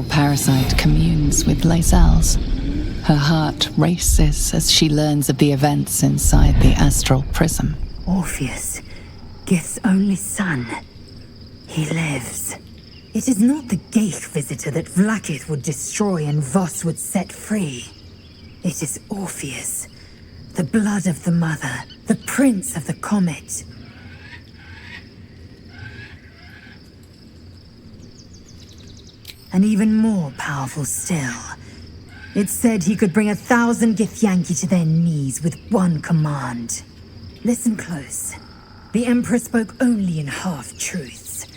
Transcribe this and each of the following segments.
colonial parasite communes with Lae'zel's. Her heart races as she learns of the events inside the astral prism. Orpheus, Gith's only son. He lives. It is not the Geich visitor that Vlaakith would destroy and Voss would set free. It is Orpheus, the blood of the mother, the prince of the comet. And even more powerful still, it said he could bring 1,000 Githyanki to their knees with one command. Listen close. The Emperor spoke only in half-truths.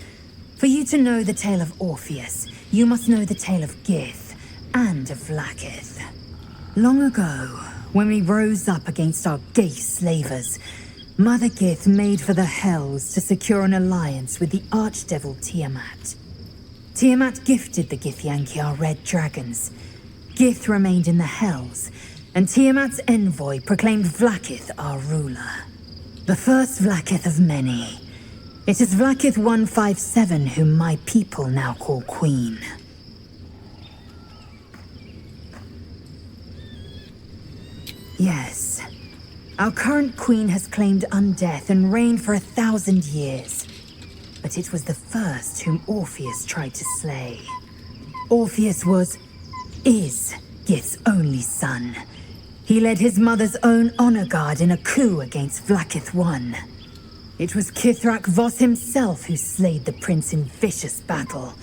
For you to know the tale of Orpheus, you must know the tale of Gith and of Vlaakith. Long ago, when we rose up against our Geich slavers, Mother Gith made for the Hells to secure an alliance with the archdevil Tiamat. Tiamat gifted the Githyanki our red dragons. Gith remained in the Hells, and Tiamat's envoy proclaimed Vlaakith our ruler. The first Vlaakith of many. It is Vlaakith 157 whom my people now call Queen. Yes. Our current queen has claimed undeath and reigned for 1,000 years. But it was the first whom Orpheus tried to slay. Orpheus is Gith's only son. He led his mother's own honor guard in a coup against Vlaakith I. It was Kithrak Voss himself who slayed the prince in vicious battle,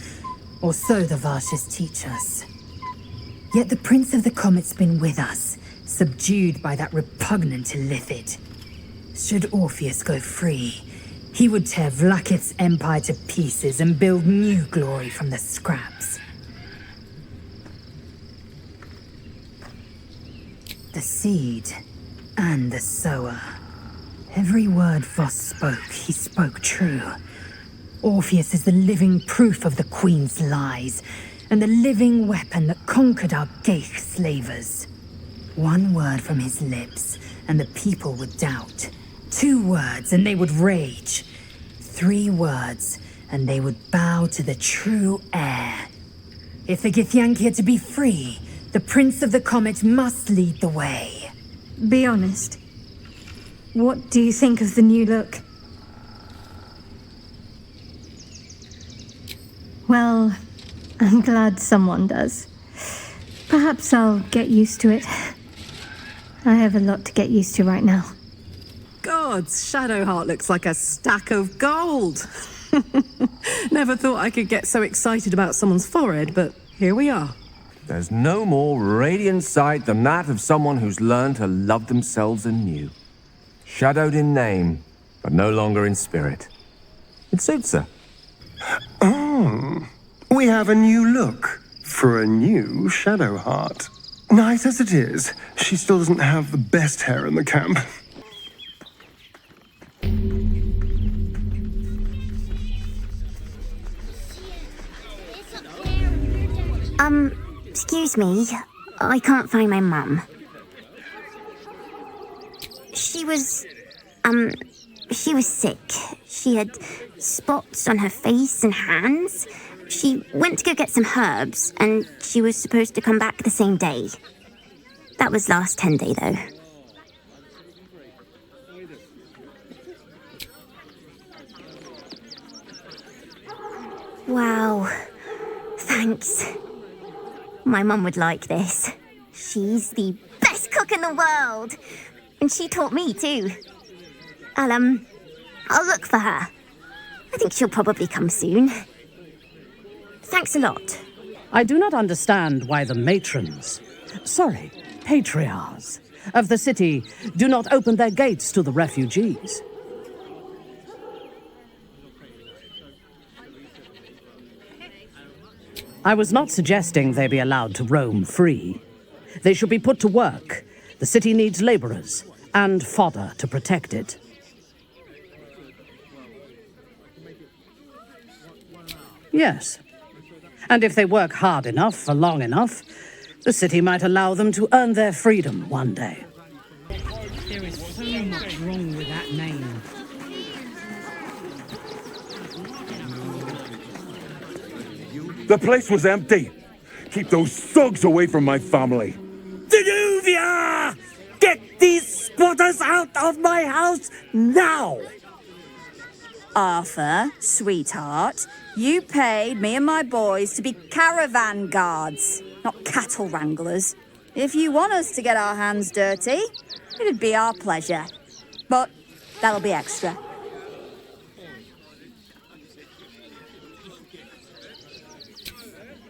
or so the Varshas teach us. Yet the Prince of the Comet's been with us, subdued by that repugnant Illithid. Should Orpheus go free, he would tear Vlaakith's empire to pieces and build new glory from the scraps. The seed and the sower. Every word Voss spoke, he spoke true. Orpheus is the living proof of the Queen's lies, and the living weapon that conquered our Geich slavers. One word from his lips, and the people would doubt. 2 words, and they would rage. 3 words, and they would bow to the true heir. If the Githyanki are to be free, the Prince of the Comet must lead the way. Be honest. What do you think of the new look? Well, I'm glad someone does. Perhaps I'll get used to it. I have a lot to get used to right now. Gods, Shadowheart looks like a stack of gold. Never thought I could get so excited about someone's forehead, but here we are. There's no more radiant sight than that of someone who's learned to love themselves anew. Shadowed in name, but no longer in spirit. It suits her. Oh, we have a new look for a new Shadowheart. Nice as it is, she still doesn't have the best hair in the camp. Excuse me. I can't find my mum. She was sick. She had spots on her face and hands. She went to go get some herbs, and she was supposed to come back the same day. That was last 10 day, though. Wow. Thanks. My mum would like this. She's the best cook in the world. And she taught me, too. I'll look for her. I think she'll probably come soon. Thanks a lot. I do not understand why the patriarchs of the city do not open their gates to the refugees. I was not suggesting they be allowed to roam free. They should be put to work. The city needs laborers and fodder to protect it. Yes. And if they work hard enough for long enough, the city might allow them to earn their freedom one day. There is so much wrong with that name. The place was empty. Keep those thugs away from my family. Danuvia! Get these spotters out of my house now! Arthur, sweetheart, you paid me and my boys to be caravan guards, not cattle wranglers. If you want us to get our hands dirty, it'd be our pleasure. But that'll be extra.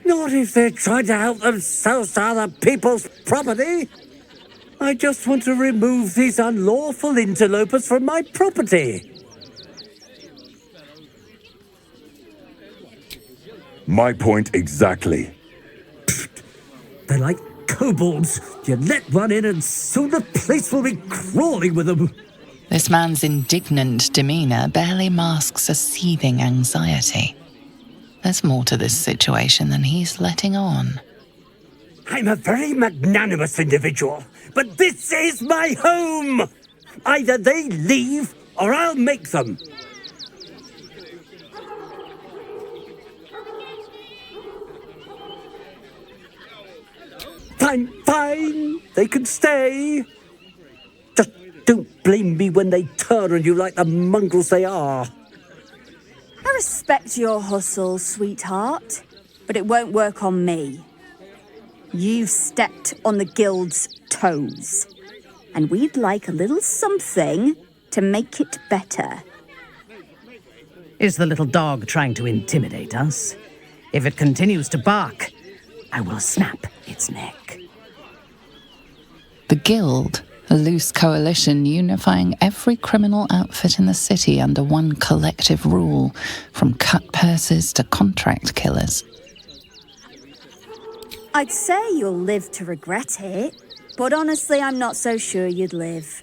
Not if they're trying to help themselves to other people's property. I just want to remove these unlawful interlopers from my property. My point exactly. They're like kobolds. You let one in and soon the place will be crawling with them. This man's indignant demeanor barely masks a seething anxiety. There's more to this situation than he's letting on. I'm a very magnanimous individual, but this is my home! Either they leave, or I'll make them. Fine, they can stay. Just don't blame me when they turn on you like the mongrels they are. I respect your hustle, sweetheart, but it won't work on me. You've stepped on the guild's toes, and we'd like a little something to make it better. Is the little dog trying to intimidate us? If it continues to bark, I will snap its neck. The Guild, a loose coalition unifying every criminal outfit in the city under one collective rule, from cut purses to contract killers. I'd say you'll live to regret it, but honestly, I'm not so sure you'd live.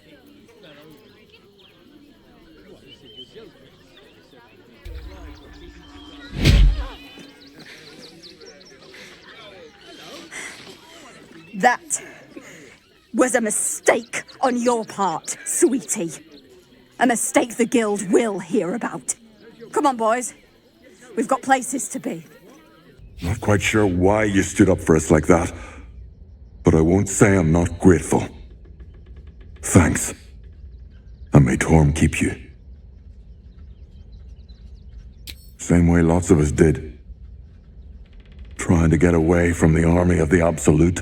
That was a mistake on your part, sweetie. A mistake the Guild will hear about. Come on, boys. We've got places to be. Not quite sure why you stood up for us like that, but I won't say I'm not grateful. Thanks. And may Torm keep you. Same way lots of us did. Trying to get away from the army of the Absolute.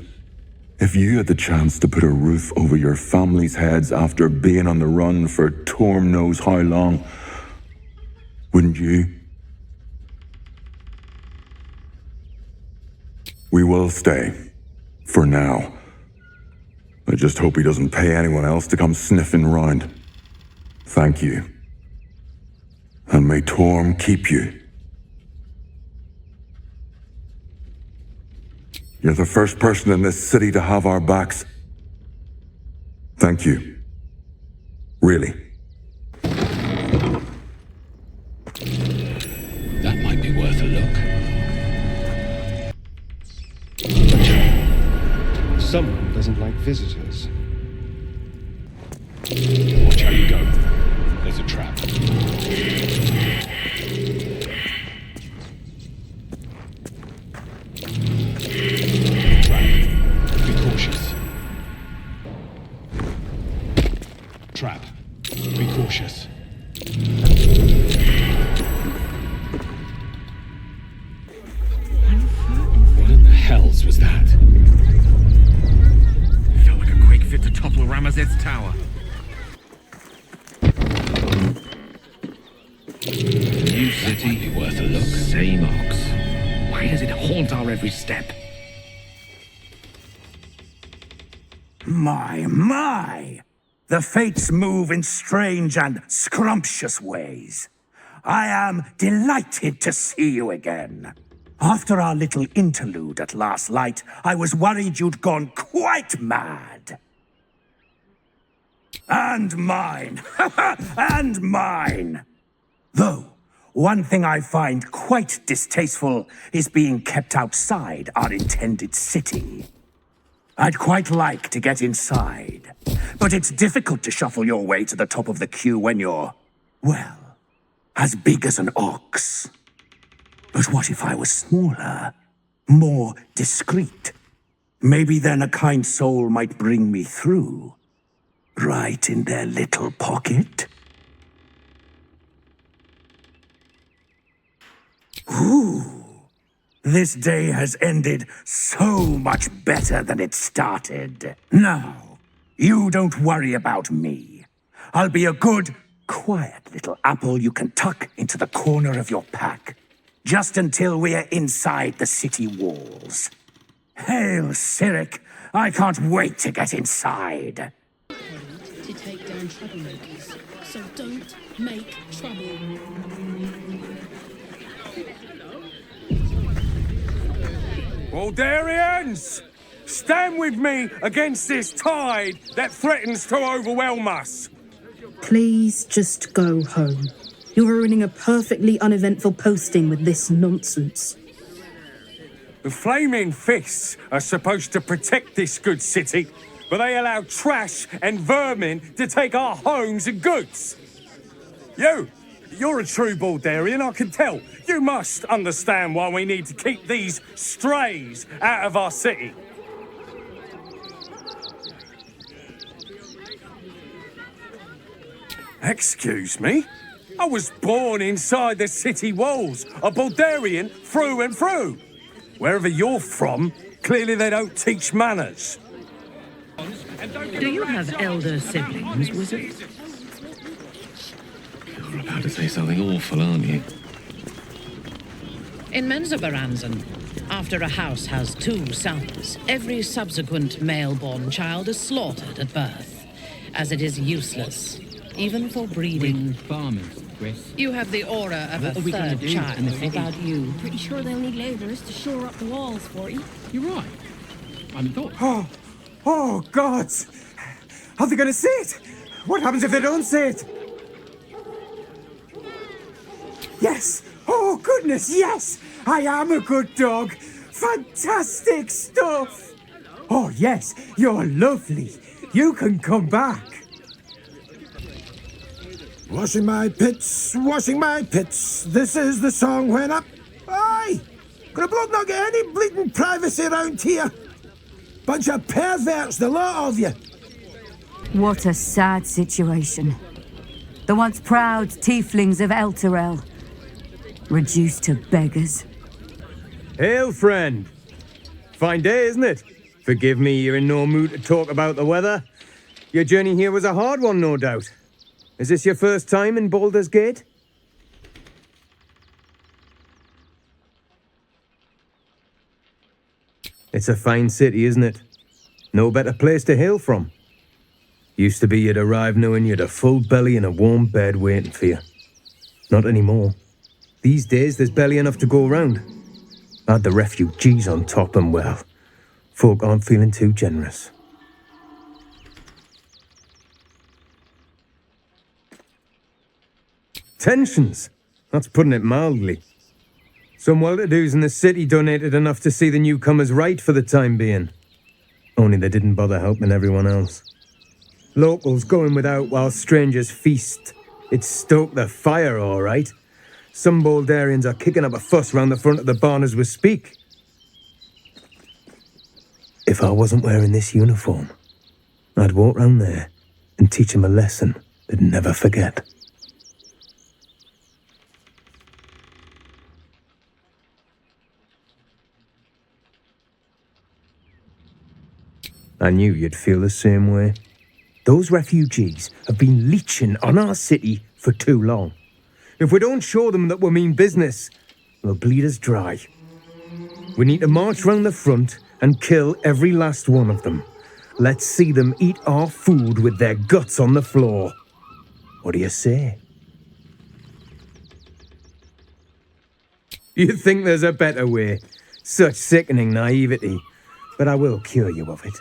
If you had the chance to put a roof over your family's heads after being on the run for Torm knows how long, wouldn't you? We will stay. For now. I just hope he doesn't pay anyone else to come sniffing round. Thank you. And may Torm keep you. You're the first person in this city to have our backs. Thank you. Really. That might be worth a look. Someone doesn't like visitors. Watch how you go. There's a trap. Be cautious. Trap. Be cautious. What in the hells was that? Felt like a quick fit to topple Ramazeth's tower. New city. Might be worth a look. Same ox. Why does it haunt our every step? My! The fates move in strange and scrumptious ways. I am delighted to see you again. After our little interlude at last light, I was worried you'd gone quite mad. And mine! And mine! Though, one thing I find quite distasteful is being kept outside our intended city. I'd quite like to get inside, but it's difficult to shuffle your way to the top of the queue when you're, well, as big as an ox. But what if I was smaller? more discreet. Maybe then a kind soul might bring me through. Right in their little pocket. Ooh. This day has ended so much better than it started. Now, you don't worry about me. I'll be a good, quiet little apple you can tuck into the corner of your pack, just until we're inside the city walls. Hail, Cyric! I can't wait to get inside. To take down troublemakers, so don't make trouble. Baldurians! Stand with me against this tide that threatens to overwhelm us. Please just go home. You're ruining a perfectly uneventful posting with this nonsense. The Flaming Fists are supposed to protect this good city, but they allow trash and vermin to take our homes and goods. You're a true Baldurian, I can tell. You must understand why we need to keep these strays out of our city. Excuse me? I was born inside the city walls, a Baldurian through and through. Wherever you're from, clearly they don't teach manners. Do you have elder siblings, wizard? You're about to say something awful, aren't you? In Menzoberranzan, after a house has 2 sons, every subsequent male-born child is slaughtered at birth, as it is useless, even for breeding. Farmers, Chris. You have the aura of a third child without you. Pretty sure they'll need labourers to shore up the walls for you. You're right. I hadn't thought. Oh, gods! Are they going to see it? What happens if they don't see it? Yes! Oh, goodness, yes! I am a good dog! Fantastic stuff! Oh, yes, you're lovely. You can come back. Washing my pits, this is the song when up. Aye! Could a bloke not get any bleeding privacy around here? Bunch of perverts, the lot of you. What a sad situation. The once proud tieflings of Elturel, reduced to beggars. Hail, friend. Fine day, isn't it? Forgive me, you're in no mood to talk about the weather. Your journey here was a hard one, no doubt. Is this your first time in Baldur's Gate? It's a fine city, isn't it? No better place to hail from. Used to be you'd arrive knowing you'd a full belly and a warm bed waiting for you. Not anymore. These days, there's barely enough to go around. Add the refugees on top and, well, folk aren't feeling too generous. Tensions. That's putting it mildly. Some well-to-dos in the city donated enough to see the newcomers right for the time being. Only they didn't bother helping everyone else. Locals going without while strangers feast. It stoked the fire, all right. Some Baldurians are kicking up a fuss round the front of the barn as we speak. If I wasn't wearing this uniform, I'd walk round there and teach them a lesson they'd never forget. I knew you'd feel the same way. Those refugees have been leeching on our city for too long. If we don't show them that we mean business, they'll bleed us dry. We need to march round the front and kill every last one of them. Let's see them eat our food with their guts on the floor. What do you say? You think there's a better way? Such sickening naivety. But I will cure you of it.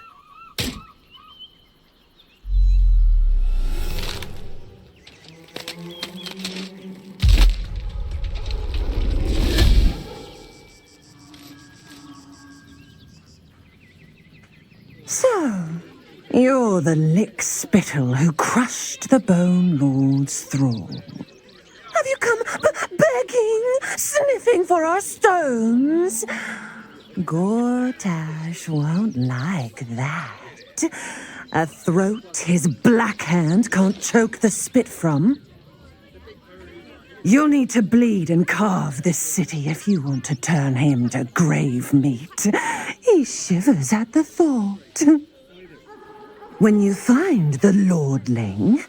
So, you're the lick-spittle who crushed the Bone Lord's thrall. Have you come begging, sniffing for our stones? Gortash won't like that. A throat his black hand can't choke the spit from. You'll need to bleed and carve this city if you want to turn him to grave meat. He shivers at the thought. When you find the lordling,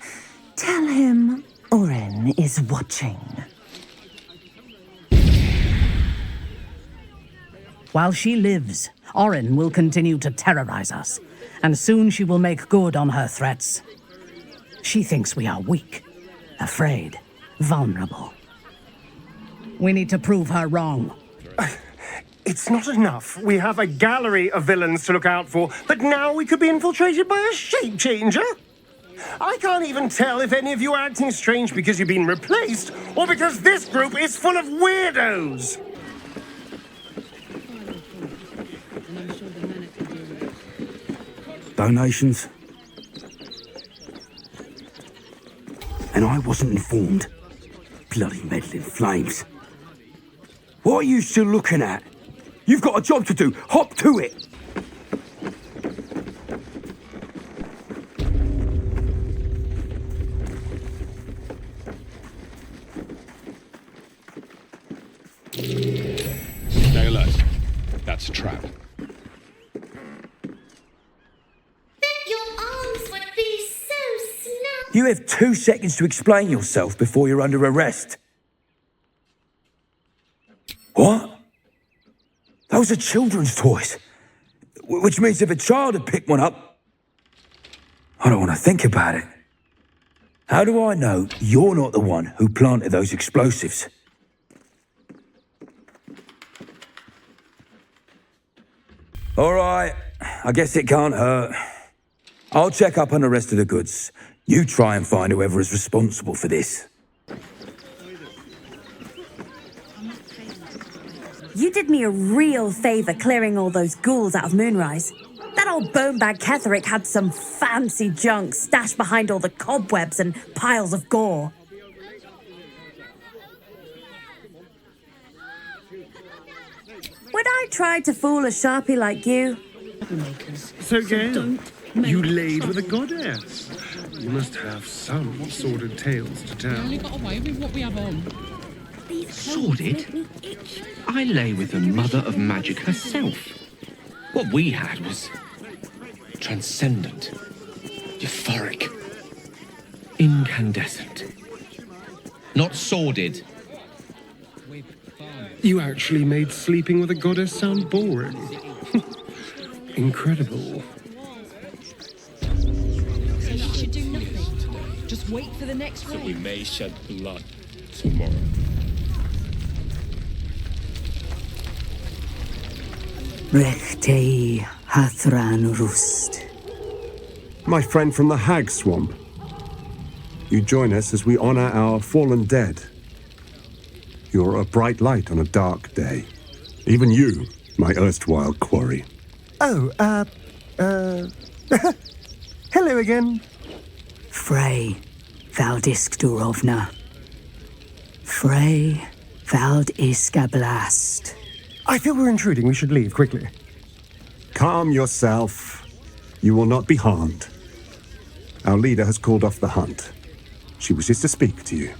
tell him Oren is watching. While she lives, Oren will continue to terrorize us, and soon she will make good on her threats. She thinks we are weak, afraid, vulnerable. We need to prove her wrong. It's not enough. We have a gallery of villains to look out for, but now we could be infiltrated by a shape changer? I can't even tell if any of you are acting strange because you've been replaced, or because this group is full of weirdos. Donations? And I wasn't informed. Bloody meddling flames. What are you still looking at? You've got a job to do. Hop to it. Stay alert. That's a trap. You have 2 seconds to explain yourself before you're under arrest. What? Those are children's toys. Which means if a child had picked one up... I don't want to think about it. How do I know you're not the one who planted those explosives? All right, I guess it can't hurt. I'll check up on the rest of the goods. You try and find whoever is responsible for this. You did me a real favour clearing all those ghouls out of Moonrise. That old bonebag Ketherick had some fancy junk stashed behind all the cobwebs and piles of gore. Would I try to fool a sharpie like you? So, Gale, you laid with a goddess. You must have some sordid tales to tell. We only got away with what we have on. Sordid? I lay with the mother of magic herself. What we had was transcendent, euphoric, incandescent, not sordid. You actually made sleeping with a goddess sound boring. Incredible. So you should do nothing. Just wait for the next So wave. we may shed blood tomorrow. Rechtei Hathran Rust. My friend from the Hag Swamp. You join us as we honor our fallen dead. You're a bright light on a dark day. Even you, my erstwhile quarry. Oh, hello again. Frey Valdiskdurovna. Frey Valdiskablast. I feel we're intruding. We should leave quickly. Calm yourself. You will not be harmed. Our leader has called off the hunt. She wishes to speak to you.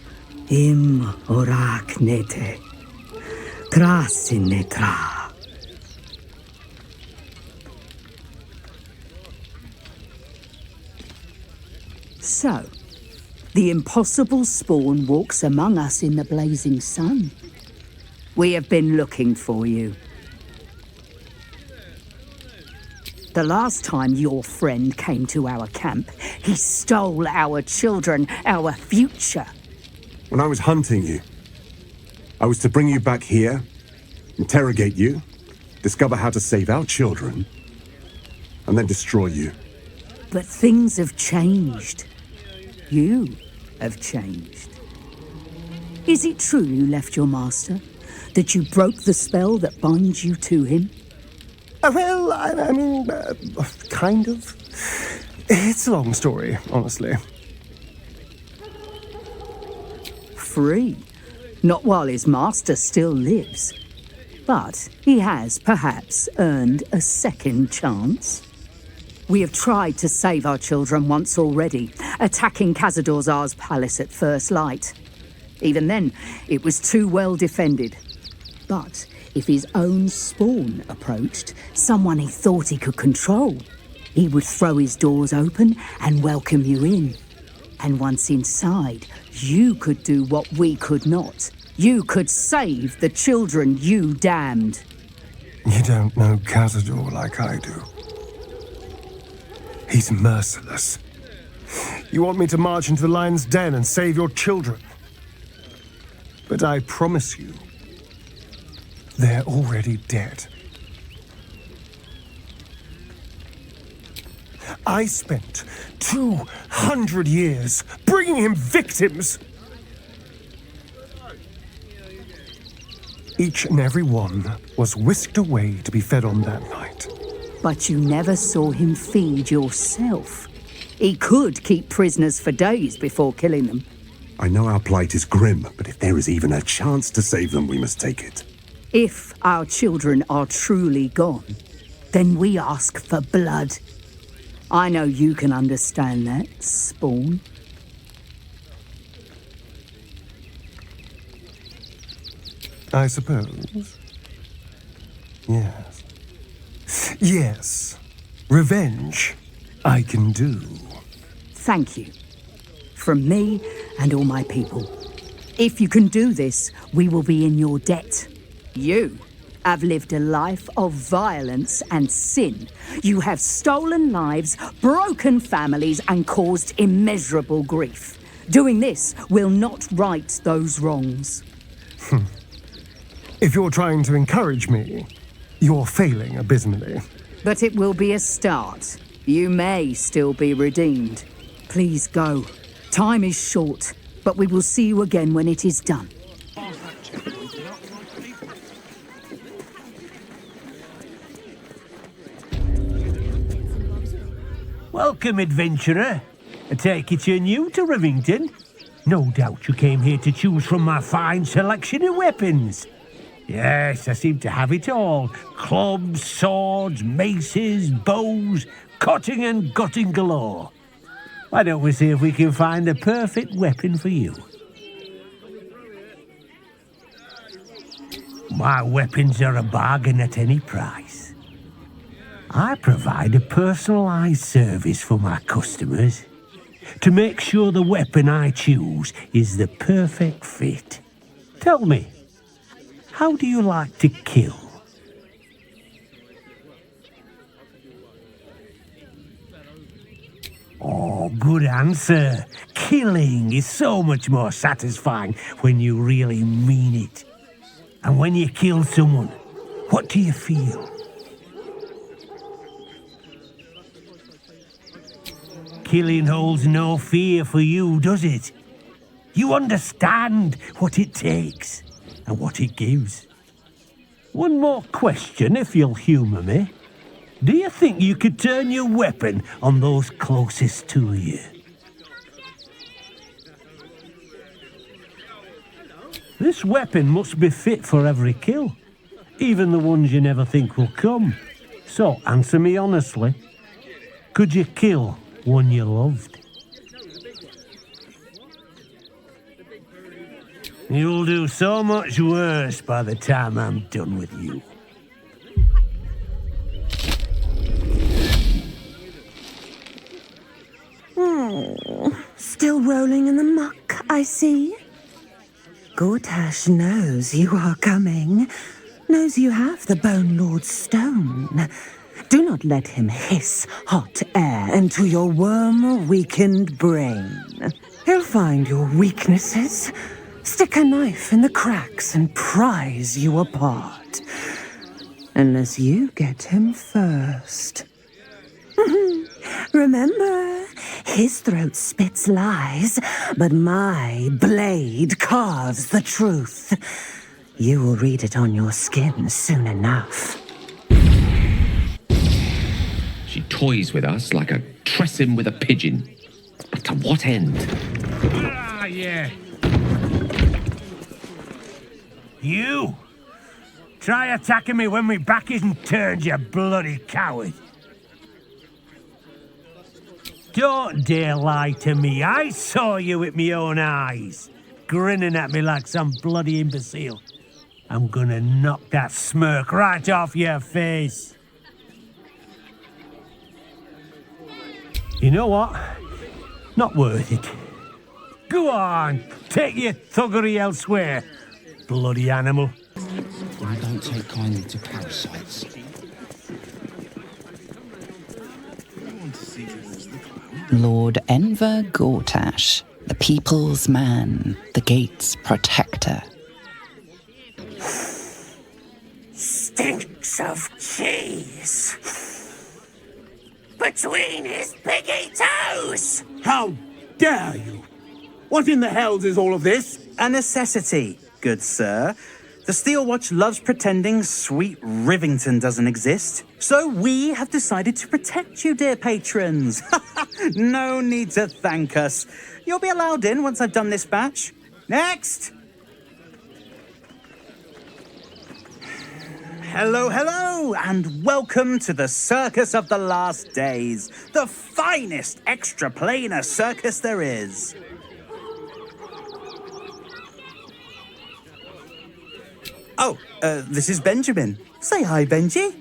Im orak nete. Krasin netra. So, the impossible spawn walks among us in the blazing sun. We have been looking for you. The last time your friend came to our camp, he stole our children, our future. When I was hunting you, I was to bring you back here, interrogate you, discover how to save our children, and then destroy you. But things have changed. You have changed. Is it true you left your master? That you broke the spell that binds you to him? Well, I mean, kind of. It's a long story, honestly. Free. Not while his master still lives. But he has perhaps earned a second chance. We have tried to save our children once already, attacking Khazad-dûr'Zar's palace at first light. Even then, it was too well defended. But if his own spawn approached, someone he thought he could control, he would throw his doors open and welcome you in. And once inside, you could do what we could not. You could save the children you damned. You don't know Khazad-dûr like I do. He's merciless. You want me to march into the lion's den and save your children? But I promise you, they're already dead. I spent 200 years bringing him victims. Each and every one was whisked away to be fed on that night. But you never saw him feed yourself. He could keep prisoners for days before killing them. I know our plight is grim, but if there is even a chance to save them, we must take it. If our children are truly gone, then we ask for blood. I know you can understand that, Spawn. I suppose. Yes. Yes. Revenge, I can do. Thank you. From me and all my people. If you can do this, we will be in your debt. You have lived a life of violence and sin. You have stolen lives, broken families, and caused immeasurable grief. Doing this will not right those wrongs. If you're trying to encourage me, you're failing abysmally. But it will be a start. You may still be redeemed. Please go. Time is short, but we will see you again when it is done. Welcome, adventurer. I take it you're new to Rivington. No doubt you came here to choose from my fine selection of weapons. Yes, I seem to have it all. Clubs, swords, maces, bows, cutting and gutting galore. Why don't we see if we can find the perfect weapon for you? My weapons are a bargain at any price. I provide a personalized service for my customers to make sure the weapon I choose is the perfect fit. Tell me, how do you like to kill? Oh, good answer. Killing is so much more satisfying when you really mean it. And when you kill someone, what do you feel? Killing holds no fear for you, does it? You understand what it takes and what it gives. One more question, if you'll humour me. Do you think you could turn your weapon on those closest to you? This weapon must be fit for every kill, even the ones you never think will come. So, answer me honestly. Could you kill one you loved? You'll do so much worse by the time I'm done with you. Still rolling in the muck, I see. Gortash knows you are coming. Knows you have the Bone Lord's stone. Do not let him hiss hot air into your worm-weakened brain. He'll find your weaknesses, stick a knife in the cracks and prise you apart. Unless you get him first. Remember, his throat spits lies, but my blade carves the truth. You will read it on your skin soon enough. She toys with us like a tressym with a pigeon. But to what end? Yeah. You! Try attacking me when my back isn't turned, you bloody coward. Don't dare lie to me. I saw you with my own eyes, grinning at me like some bloody imbecile. I'm gonna knock that smirk right off your face. You know what? Not worth it. Go on, take your thuggery elsewhere, bloody animal. I don't take kindly to parasites. Lord Enver Gortash, the people's man, the gate's protector. Stinks of cheese. Between his piggy toes! How dare you! What in the hells is all of this? A necessity, good sir. The Steel Watch loves pretending sweet Rivington doesn't exist. So we have decided to protect you, dear patrons. No need to thank us. You'll be allowed in once I've done this batch. Next! Hello, hello, and welcome to the Circus of the Last Days, the finest extra-planar circus there is. Oh, this is Benjamin. Say hi, Benji.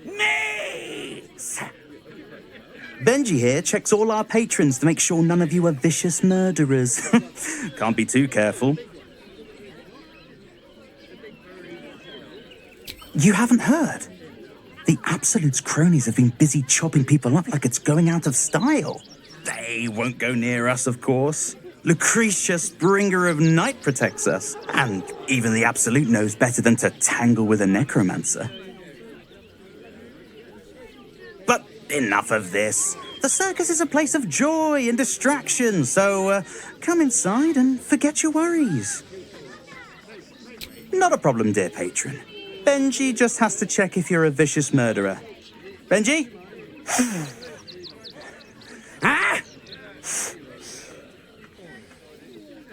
Meat! Benji here checks all our patrons to make sure none of you are vicious murderers. Can't be too careful. You haven't heard? The Absolute's cronies have been busy chopping people up like it's going out of style. They won't go near us, of course. Lucretia, Bringer of Night, protects us. And even the Absolute knows better than to tangle with a necromancer. But enough of this. The circus is a place of joy and distraction, so come inside and forget your worries. Not a problem, dear patron. Benji just has to check if you're a vicious murderer. Benji? Ah!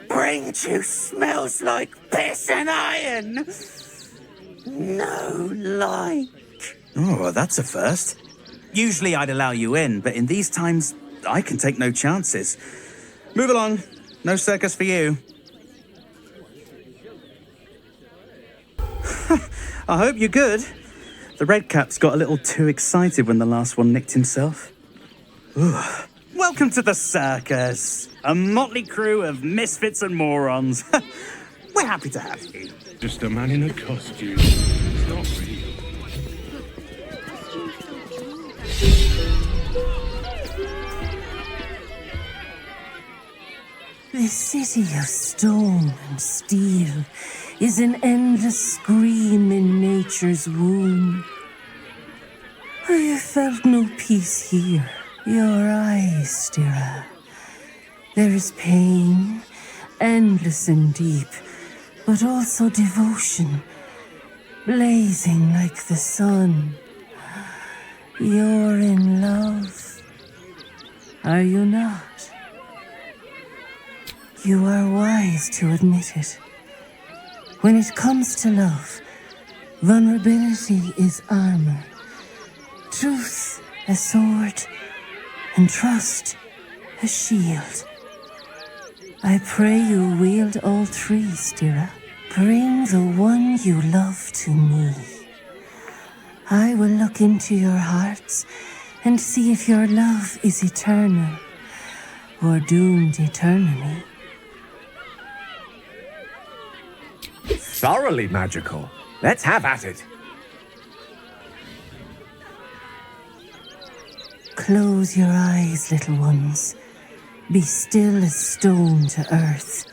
Brain juice smells like piss and iron. No like. Oh, that's a first. Usually I'd allow you in, but in these times, I can take no chances. Move along. No circus for you. I hope you're good. The Redcaps got a little too excited when the last one nicked himself. Ooh. Welcome to the circus. A motley crew of misfits and morons. We're happy to have you. Just a man in a costume. It's not real. This city of stone and steel is an endless scream in nature's womb. I have felt no peace here. Your eyes, Stira. There is pain, endless and deep, but also devotion, blazing like the sun. You're in love, are you not? You are wise to admit it. When it comes to love, vulnerability is armor, truth a sword, and trust a shield. I pray you wield all three, Stira. Bring the one you love to me. I will look into your hearts and see if your love is eternal or doomed eternally. Thoroughly magical. Let's have at it. Close your eyes, little ones. Be still as stone to earth.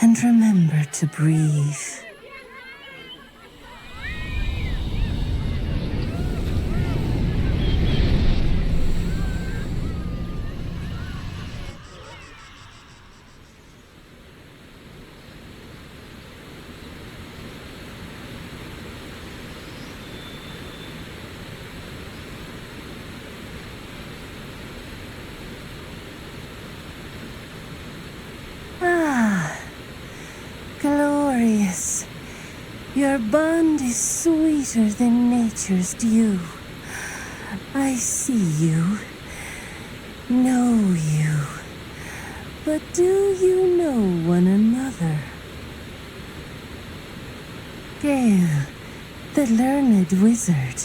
And remember to breathe. Glorious Your bond is sweeter than nature's dew. I see you, know you, but do you know one another? Gale, the learned wizard,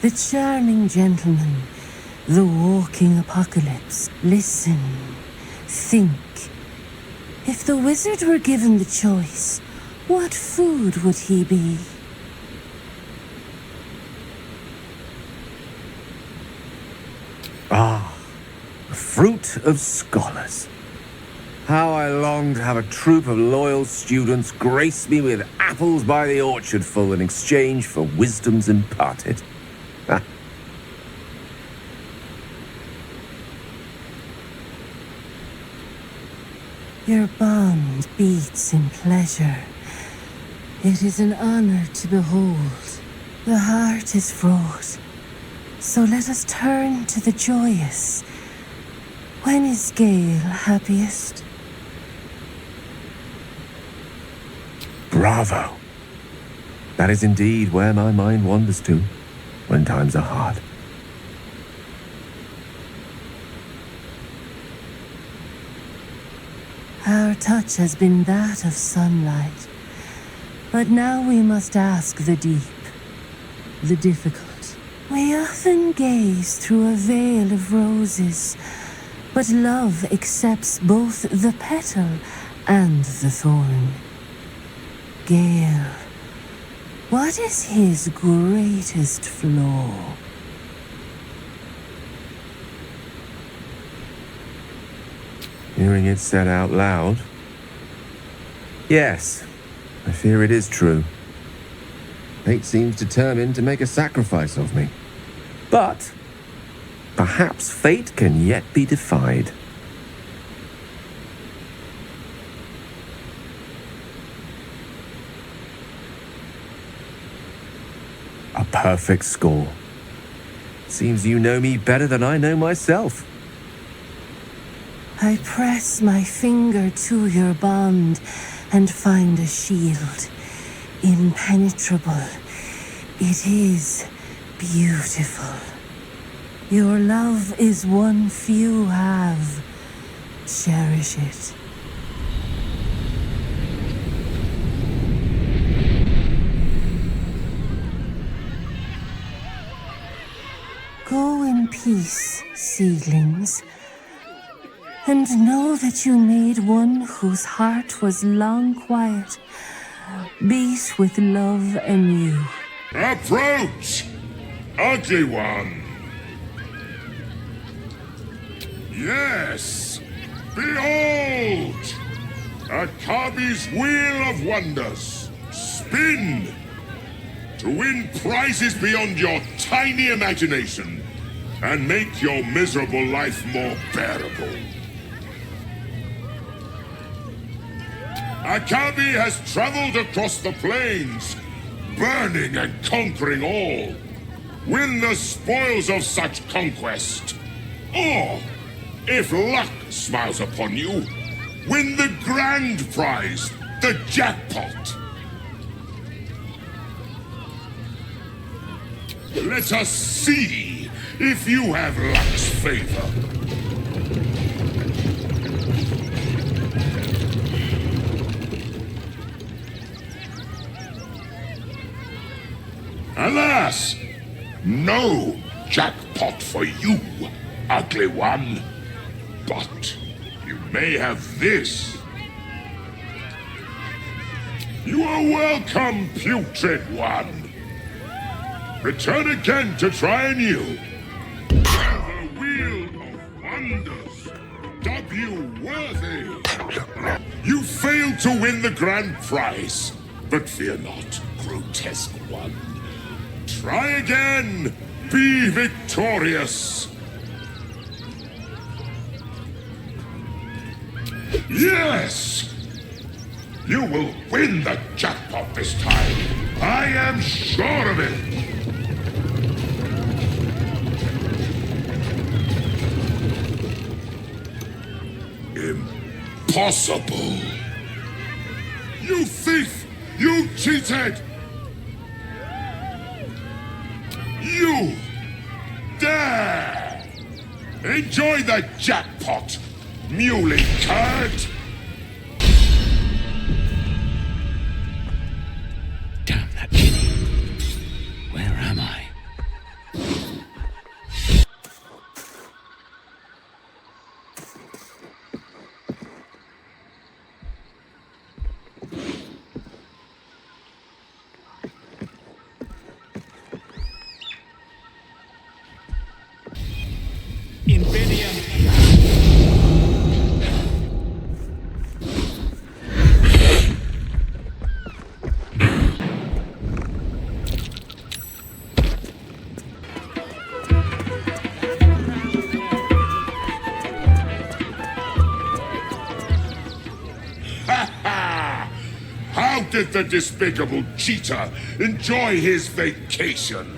the charming gentleman, the walking apocalypse. Listen, think. If the wizard were given the choice, what food would he be? Ah, the fruit of scholars. How I long to have a troop of loyal students grace me with apples by the orchardful in exchange for wisdoms imparted. Ah. Your bond beats in pleasure. It is an honor to behold. The heart is fraught. So let us turn to the joyous. When is Gale happiest? Bravo! That is indeed where my mind wanders to when times are hard. Our touch has been that of sunlight. But now we must ask the deep, the difficult. We often gaze through a veil of roses, but love accepts both the petal and the thorn. Gale, what is his greatest flaw? Hearing it said out loud, yes, I fear it is true. Fate seems determined to make a sacrifice of me. But perhaps fate can yet be defied. A perfect score. Seems you know me better than I know myself. I press my finger to your bond and find a shield. Impenetrable. It is beautiful. Your love is one few have. Cherish it. Go in peace, seedlings, and know that you made one whose heart was long quiet, beat with love anew. Approach, ugly one. Yes, behold, Akabi's wheel of wonders. Spin to win prizes beyond your tiny imagination and make your miserable life more bearable. Akabi has traveled across the plains, burning and conquering all. Win the spoils of such conquest. Or, if luck smiles upon you, win the grand prize, the jackpot. Let us see if you have luck's favor. Alas, no jackpot for you, ugly one. But you may have this. You are welcome, putrid one. Return again to try anew. The wheel of wonders, dub you worthy. You failed to win the grand prize, but fear not, grotesque one. Try again, be victorious. Yes! You will win the jackpot this time. I am sure of it. Impossible. You thief! You cheated! You dare! Enjoy the jackpot, muley curd! Damn that Ginny. Where am I? How did the despicable cheater enjoy his vacation?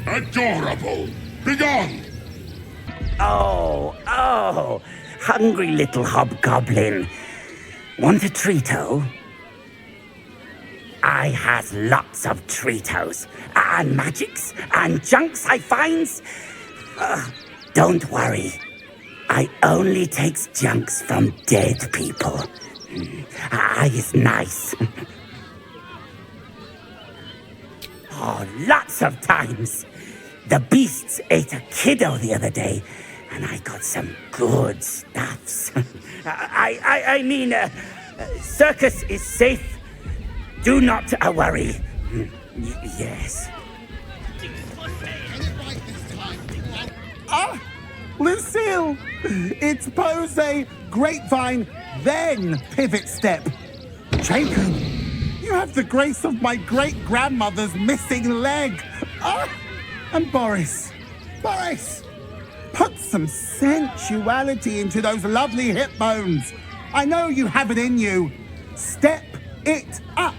Adorable! Begone! Oh, hungry little hobgoblin. Want a treato? I has lots of treatos, and magics, and junks I finds. Don't worry. I only takes junks from dead people. I is nice. Oh, lots of times. The beasts ate a kiddo the other day, and I got some good stuffs. I mean, circus is safe. Do not worry. Yes. Ah, Lucille! It's pose grapevine, then pivot step. Jacob, you have the grace of my great-grandmother's missing leg. Ah! And Boris, put some sensuality into those lovely hip bones. I know you have it in you. Step it up.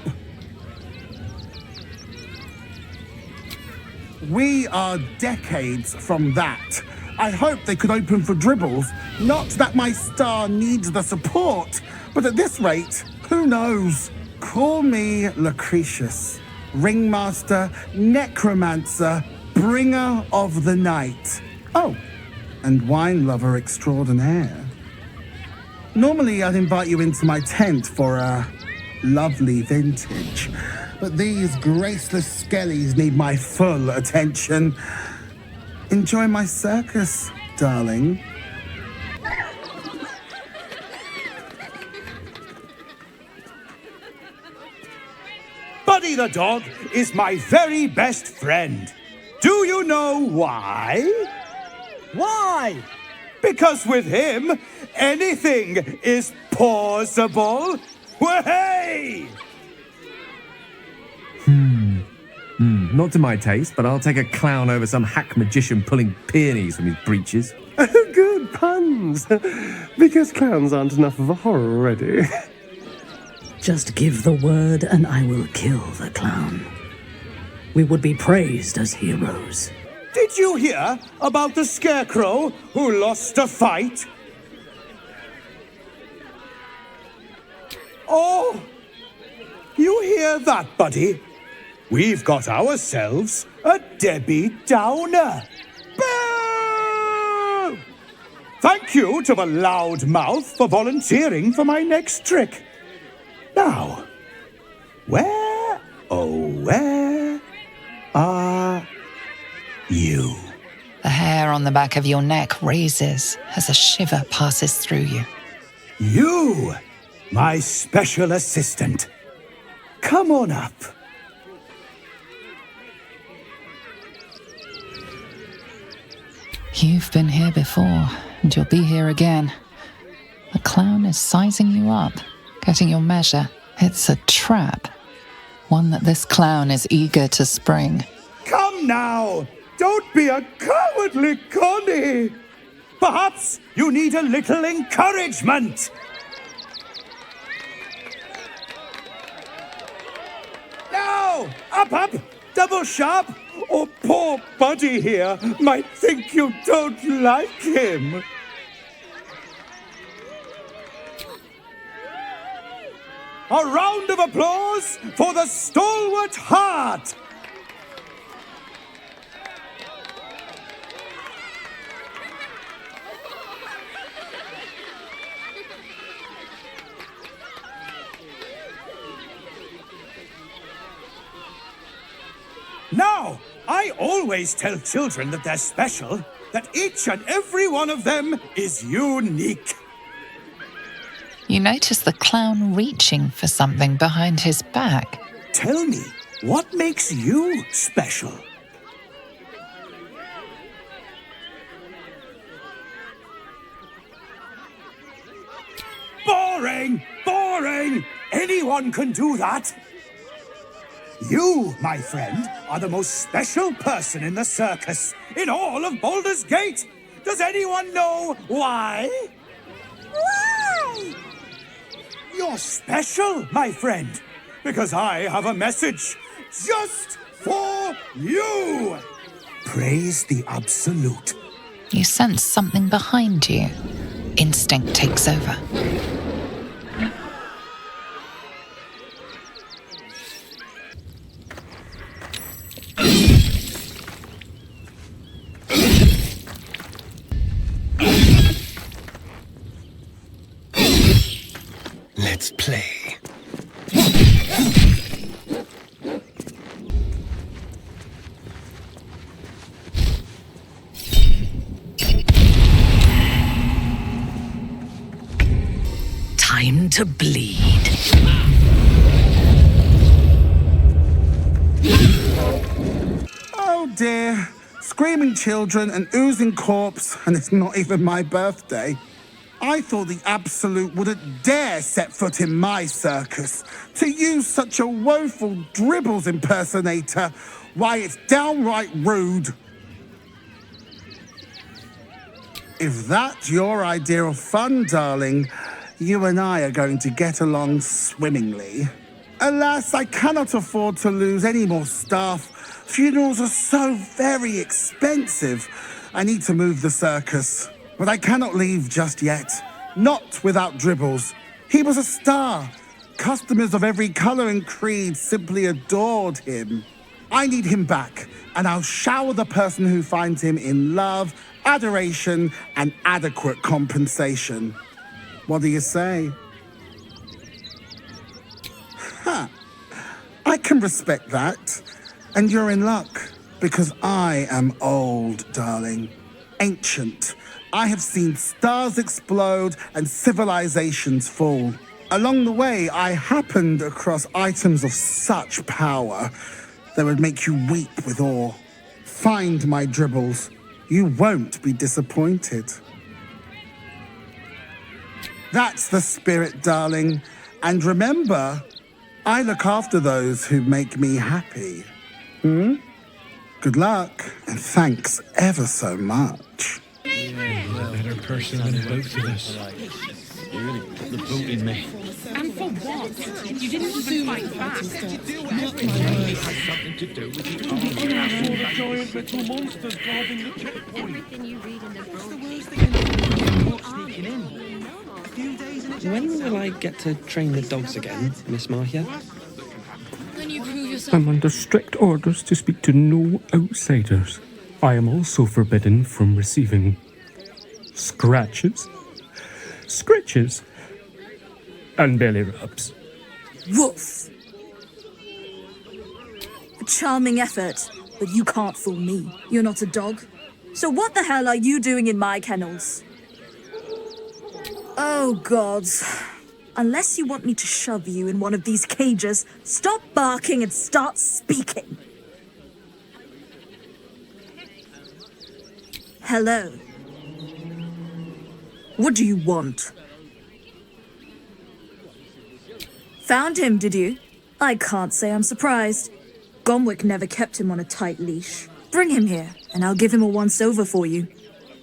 We are decades from that. I hope they could open for dribbles. Not that my star needs the support, but at this rate, who knows? Call me Lucretius, ringmaster, necromancer, bringer of the night. Oh, and wine lover extraordinaire. Normally, I'd invite you into my tent for a lovely vintage, but these graceless skellies need my full attention. Enjoy my circus, darling. Buddy the dog is my very best friend. Do you know why? Why? Because with him, anything is possible. Way! Not to my taste, but I'll take a clown over some hack magician pulling peonies from his breeches. Good puns. Because clowns aren't enough of a horror already. Just give the word and I will kill the clown. We would be praised as heroes. Did you hear about the scarecrow who lost a fight? Oh, you hear that, buddy? We've got ourselves a Debbie Downer. Boo! Thank you to the loudmouth for volunteering for my next trick. Now, where are you? The hair on the back of your neck raises as a shiver passes through you. You, my special assistant. Come on up. You've been here before, and you'll be here again. The clown is sizing you up, getting your measure. It's a trap. One that this clown is eager to spring. Come now! Don't be a cowardly Connie! Perhaps you need a little encouragement! Now! Up! Double sharp! Or poor Buddy here might think you don't like him. A round of applause for the stalwart heart! Now, I always tell children that they're special, that each and every one of them is unique. You notice the clown reaching for something behind his back. Tell me, what makes you special? Boring! Boring! Anyone can do that! You, my friend, are the most special person in the circus, in all of Baldur's Gate! Does anyone know why? Why? You're special, my friend, because I have a message just for you! Praise the Absolute. You sense something behind you. Instinct takes over. Let's play. Time to bleed. Oh dear. Screaming children, an oozing corpse, and it's not even my birthday. I thought the Absolute wouldn't dare set foot in my circus. To use such a woeful dribbles impersonator, why, it's downright rude. If that's your idea of fun, darling, you and I are going to get along swimmingly. Alas, I cannot afford to lose any more staff. Funerals are so very expensive. I need to move the circus. But I cannot leave just yet. Not without Dribbles. He was a star. Customers of every colour and creed simply adored him. I need him back, and I'll shower the person who finds him in love, adoration, and adequate compensation. What do you say? Huh. I can respect that. And you're in luck, because I am old, darling. Ancient. I have seen stars explode and civilizations fall. Along the way, I happened across items of such power that would make you weep with awe. Find my Dribbles. You won't be disappointed. That's the spirit, darling. And remember, I look after those who make me happy. Good luck, and thanks ever so much. Better person than both of us. You really put the boot in me. And for what? You didn't even fight back. It has something to do with the army. I saw the giant metal monsters guarding the checkpoint. Everything you read in the book. What's the worst that can happen? Not sneaking in. A few days in a When will I get to train the dogs again, Miss Marcia? When you prove yourself. I'm under strict orders to speak to no outsiders. I am also forbidden from receiving scratches, scritches, and belly rubs. Woof! A charming effort, but you can't fool me. You're not a dog. So what the hell are you doing in my kennels? Oh, gods. Unless you want me to shove you in one of these cages, stop barking and start speaking. Hello. What do you want? Found him, did you? I can't say I'm surprised. Gomwick never kept him on a tight leash. Bring him here, and I'll give him a once-over for you.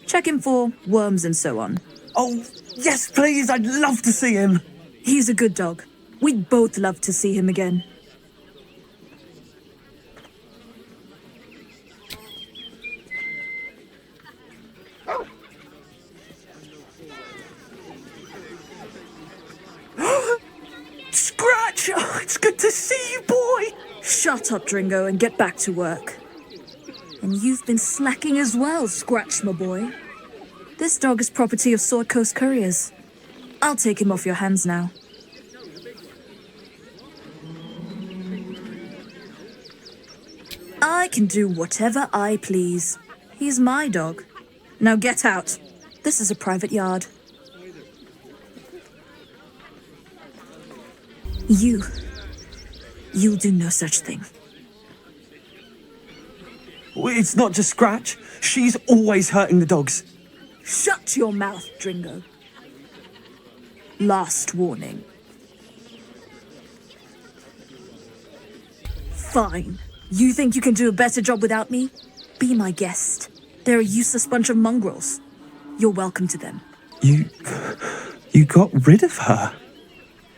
Check him for worms and so on. Oh, yes, please, I'd love to see him. He's a good dog. We'd both love to see him again. Scratch! good to see you, boy. Shut up, Dringo, and get back to work. And you've been slacking as well, Scratch, my boy. This dog is property of Sword Coast Couriers. I'll take him off your hands now. I can do whatever I please. He's my dog. Now get out. This is a private yard. You'll do no such thing. It's not just Scratch. She's always hurting the dogs. Shut your mouth, Dringo. Last warning. Fine. You think you can do a better job without me? Be my guest. They're a useless bunch of mongrels. You're welcome to them. You got rid of her?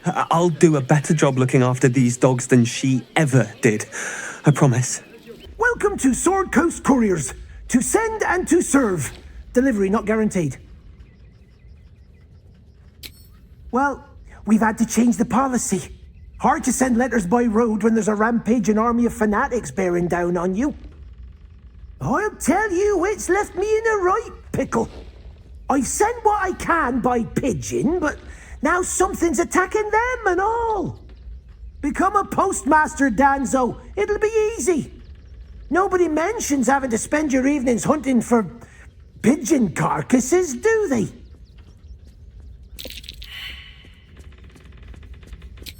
I'll do a better job looking after these dogs than she ever did. I promise. Welcome to Sword Coast Couriers. To send and to serve. Delivery not guaranteed. Well, we've had to change the policy. Hard to send letters by road when there's a rampaging army of fanatics bearing down on you. I'll tell you, it's left me in a right pickle. I've sent what I can by pigeon, but now something's attacking them and all. Become a postmaster, Danzo. It'll be easy. Nobody mentions having to spend your evenings hunting for pigeon carcasses, do they?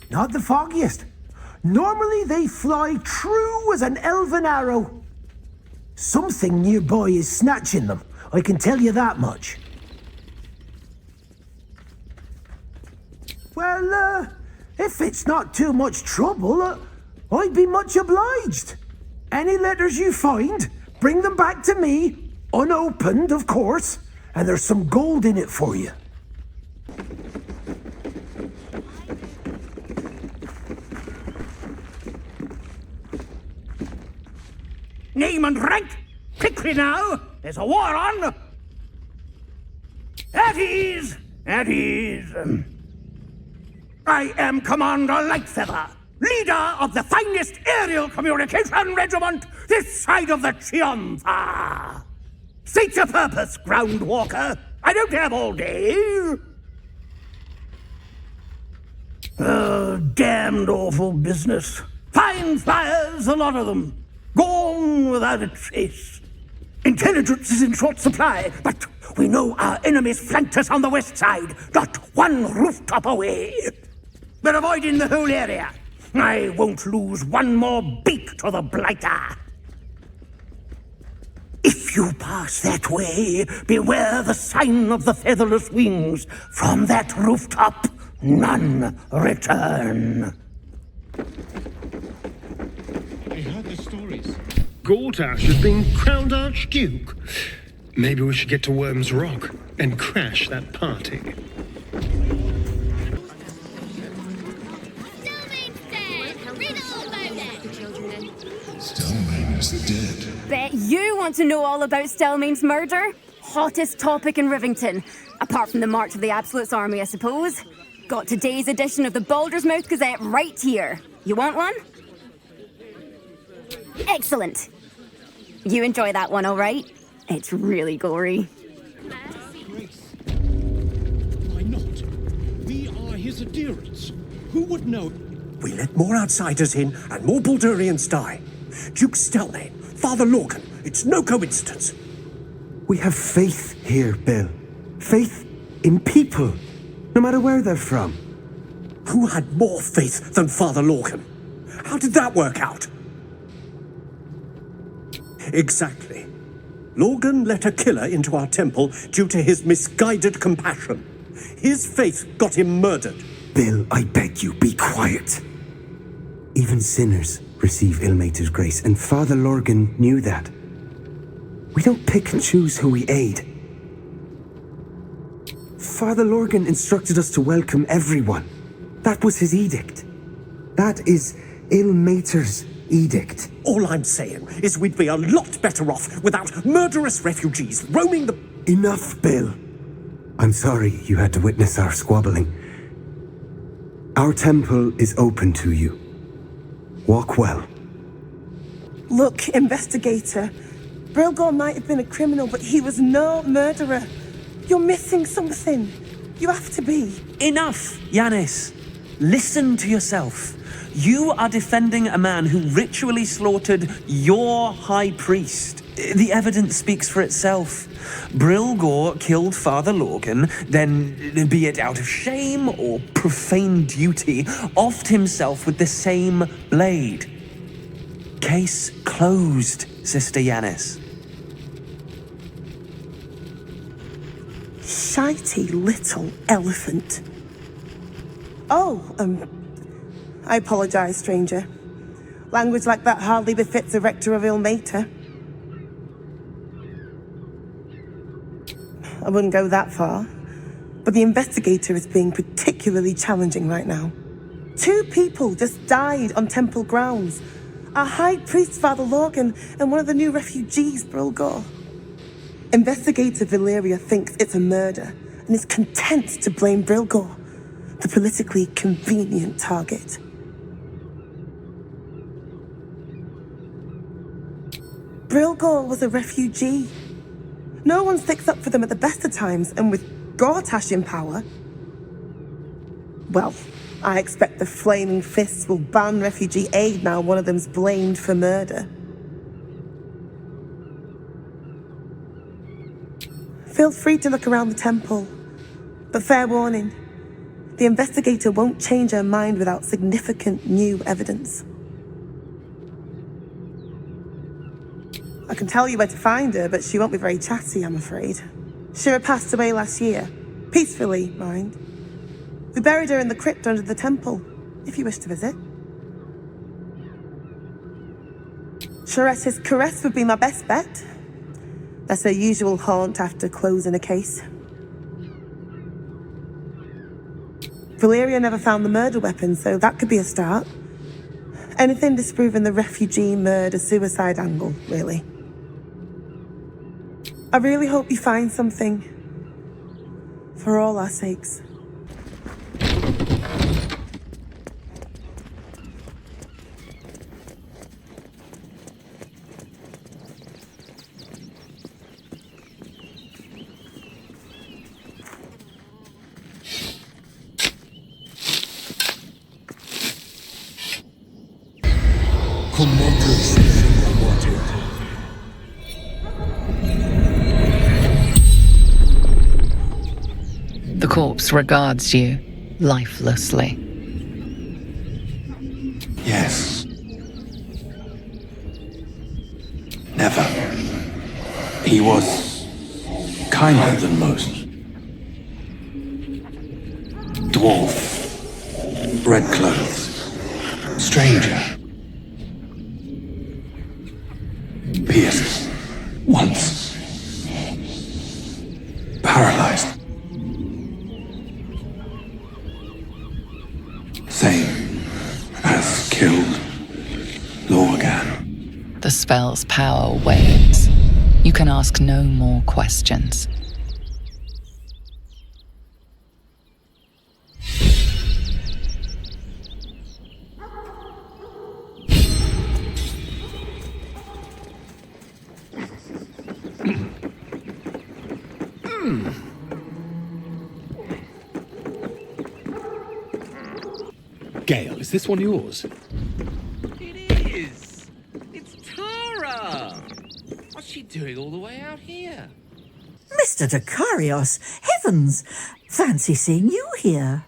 Not the foggiest. Normally they fly true as an elven arrow. Something nearby is snatching them, I can tell you that much. Well, if it's not too much trouble, I'd be much obliged. Any letters you find, bring them back to me, unopened, of course, and there's some gold in it for you. Name and rank! Quickly now! There's a war on! At ease! At ease! I am Commander Lightfeather, leader of the finest aerial communication regiment this side of the Chianfa. State your purpose, Groundwalker. I don't have all day. Damned awful business. Fine flyers, a lot of them. Gone without a trace. Intelligence is in short supply, but we know our enemies flanked us on the west side, not one rooftop away. We're avoiding the whole area. I won't lose one more beak to the blighter. If you pass that way, beware the sign of the featherless wings. From that rooftop, none return. I heard the stories. Gortash has been crowned Archduke. Maybe we should get to Worm's Rock and crash that party. Stelmane is dead. Bet you want to know all about Stelmane's murder? Hottest topic in Rivington. Apart from the March of the Absolute's army, I suppose. Got today's edition of the Baldur's Mouth Gazette right here. You want one? Excellent. You enjoy that one, all right? It's really gory. Why not? We are his adherents. Who would know? We let more outsiders in and more Baldurians die. Duke Stelmane, Father Lorcan, it's no coincidence. We have faith here, Bill. Faith in people, no matter where they're from. Who had more faith than Father Lorcan? How did that work out? Exactly. Lorcan let a killer into our temple due to his misguided compassion. His faith got him murdered. Bill, I beg you, be quiet. Even sinners receive Ilmater's grace, and Father Lorcan knew that. We don't pick and choose who we aid. Father Lorcan instructed us to welcome everyone. That was his edict. That is Ilmater's edict. All I'm saying is we'd be a lot better off without murderous refugees roaming the... Enough, Bill. I'm sorry you had to witness our squabbling. Our temple is open to you. Walk well. Look, investigator. Brilgor might have been a criminal, but he was no murderer. You're missing something. You have to be. Enough, Yanis. Listen to yourself. You are defending a man who ritually slaughtered your high priest. The evidence speaks for itself. Brilgor killed Father Lorgan, then, be it out of shame or profane duty, offed himself with the same blade. Case closed, Sister Yanis. Shitey little elephant. Oh, I apologize, stranger. Language like that hardly befits a rector of Ilmater. I wouldn't go that far, but the investigator is being particularly challenging right now. 2 people just died on temple grounds. Our high priest, Father Lorgan, and one of the new refugees, Brilgor. Investigator Valeria thinks it's a murder and is content to blame Brilgor, the politically convenient target. Brilgor was a refugee. No one sticks up for them at the best of times, and with Gortash in power, well, I expect the Flaming Fists will ban refugee aid now one of them's blamed for murder. Feel free to look around the temple, but fair warning, the investigator won't change her mind without significant new evidence. I can tell you where to find her, but she won't be very chatty, I'm afraid. Shira passed away last year. Peacefully, mind. We buried her in the crypt under the temple, if you wish to visit. Sharetta's caress would be my best bet. That's her usual haunt after closing a case. Valeria never found the murder weapon, so that could be a start. Anything disproving the refugee murder-suicide angle, really. I really hope you find something. For all our sakes. The corpse regards you lifelessly. Yes. Never. He was kinder than most. Dwarf. Red clothes. Stranger. Pierced. Once. Paralyzed. Same as killed Lorgan. The spell's power wanes. You can ask no more questions. Gale, is this one yours? It is! It's Tara! What's she doing all the way out here? Mr. Dekarios, heavens! Fancy seeing you here.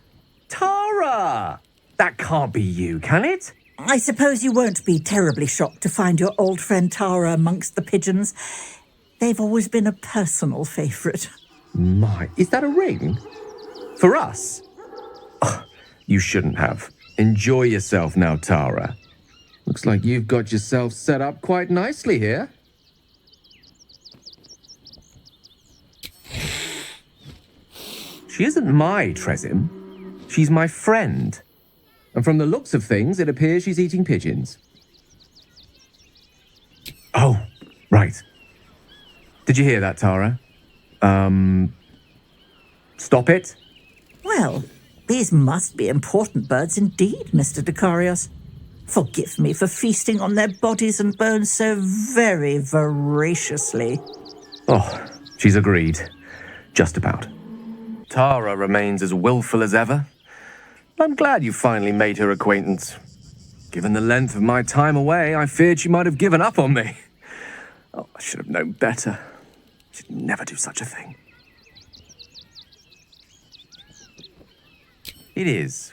Tara! That can't be you, can it? I suppose you won't be terribly shocked to find your old friend Tara amongst the pigeons. They've always been a personal favourite. My, is that a ring? For us? Oh, you shouldn't have. Enjoy yourself now, Tara. Looks like you've got yourself set up quite nicely here. She isn't my Tresim. She's my friend. And from the looks of things, it appears she's eating pigeons. Oh, right. Did you hear that, Tara? Stop it? Well, these must be important birds indeed, Mr. Dekarios. Forgive me for feasting on their bodies and bones so very voraciously. Oh, she's agreed. Just about. Tara remains as willful as ever. I'm glad you finally made her acquaintance. Given the length of my time away, I feared she might have given up on me. Oh, I should have known better. She'd never do such a thing. It is.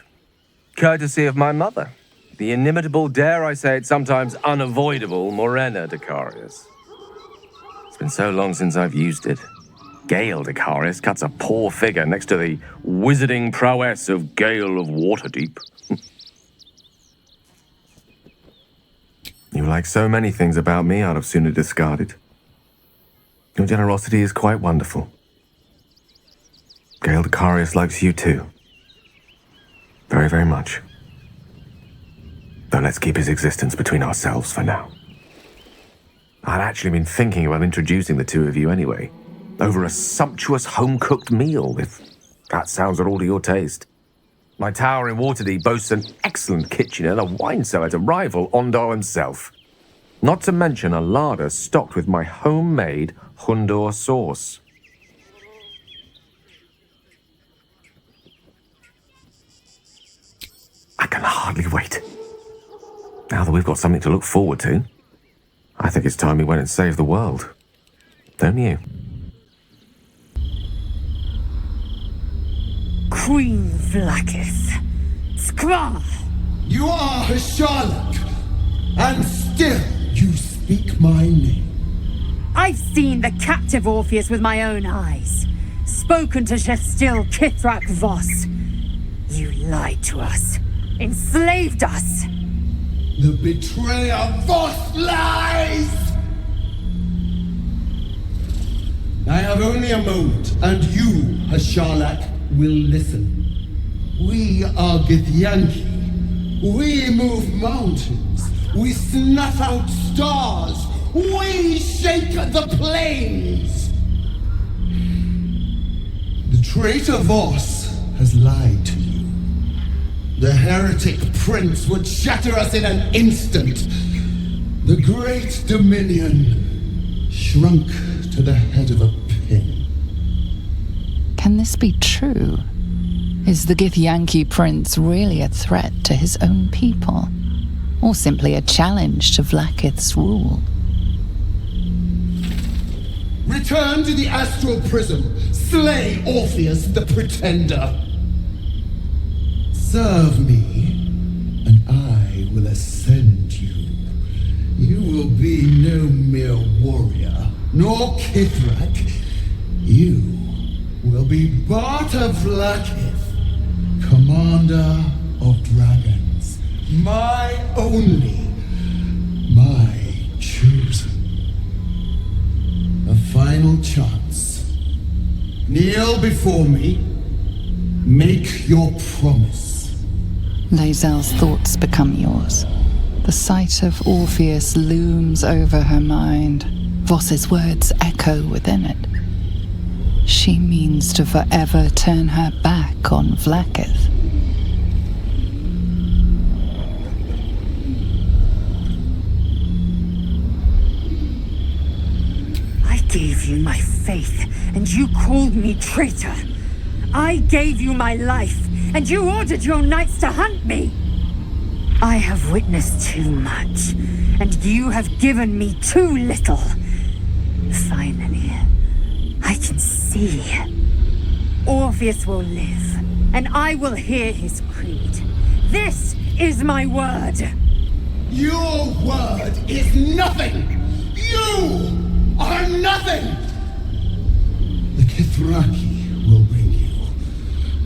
Courtesy of my mother. The inimitable, dare I say it, sometimes unavoidable Morena Dicarius. It's been so long since I've used it. Gale Dicarius cuts a poor figure next to the wizarding prowess of Gale of Waterdeep. You like so many things about me I'd have sooner discarded. Your generosity is quite wonderful. Gale Dicarius likes you too. Very, very much. Though let's keep his existence between ourselves for now. I'd actually been thinking about introducing the two of you anyway, over a sumptuous home-cooked meal, if that sounds at all to your taste. My tower in Waterdeep boasts an excellent kitchen and a wine cellar to rival Ondar himself. Not to mention a larder stocked with my homemade Hundor sauce. I can hardly wait. Now that we've got something to look forward to, I think it's time we went and saved the world. Don't you? Queen Vlaakith. Skra! You are a Sherlock, and still you speak my name. I've seen the captive Orpheus with my own eyes. Spoken to Shestil Kithrak Voss. You lied to us. Enslaved us. The betrayer Voss lies! I have only a moment, and you, Hasharlak, will listen. We are Githyanki. We move mountains. We snuff out stars. We shake the plains. The traitor Voss has lied to you. The heretic prince would shatter us in an instant. The great dominion shrunk to the head of a pin. Can this be true? Is the Githyanki prince really a threat to his own people? Or simply a challenge to Vlaakith's rule? Return to the astral prism. Slay Orpheus the Pretender. Serve me, and I will ascend you. You will be no mere warrior, nor Kithrak. You will be Barta Vlaakith, commander of dragons. My only, my chosen. A final chance. Kneel before me. Make your promise. Lae'zel's thoughts become yours. The sight of Orpheus looms over her mind. Voss's words echo within it. She means to forever turn her back on Vlaakith. I gave you my faith, and you called me traitor. I gave you my life, and you ordered your knights to hunt me. I have witnessed too much, and you have given me too little. Finally, I can see. Orpheus will live, and I will hear his creed. This is my word. Your word is nothing! You are nothing! The Kithraki will bring you.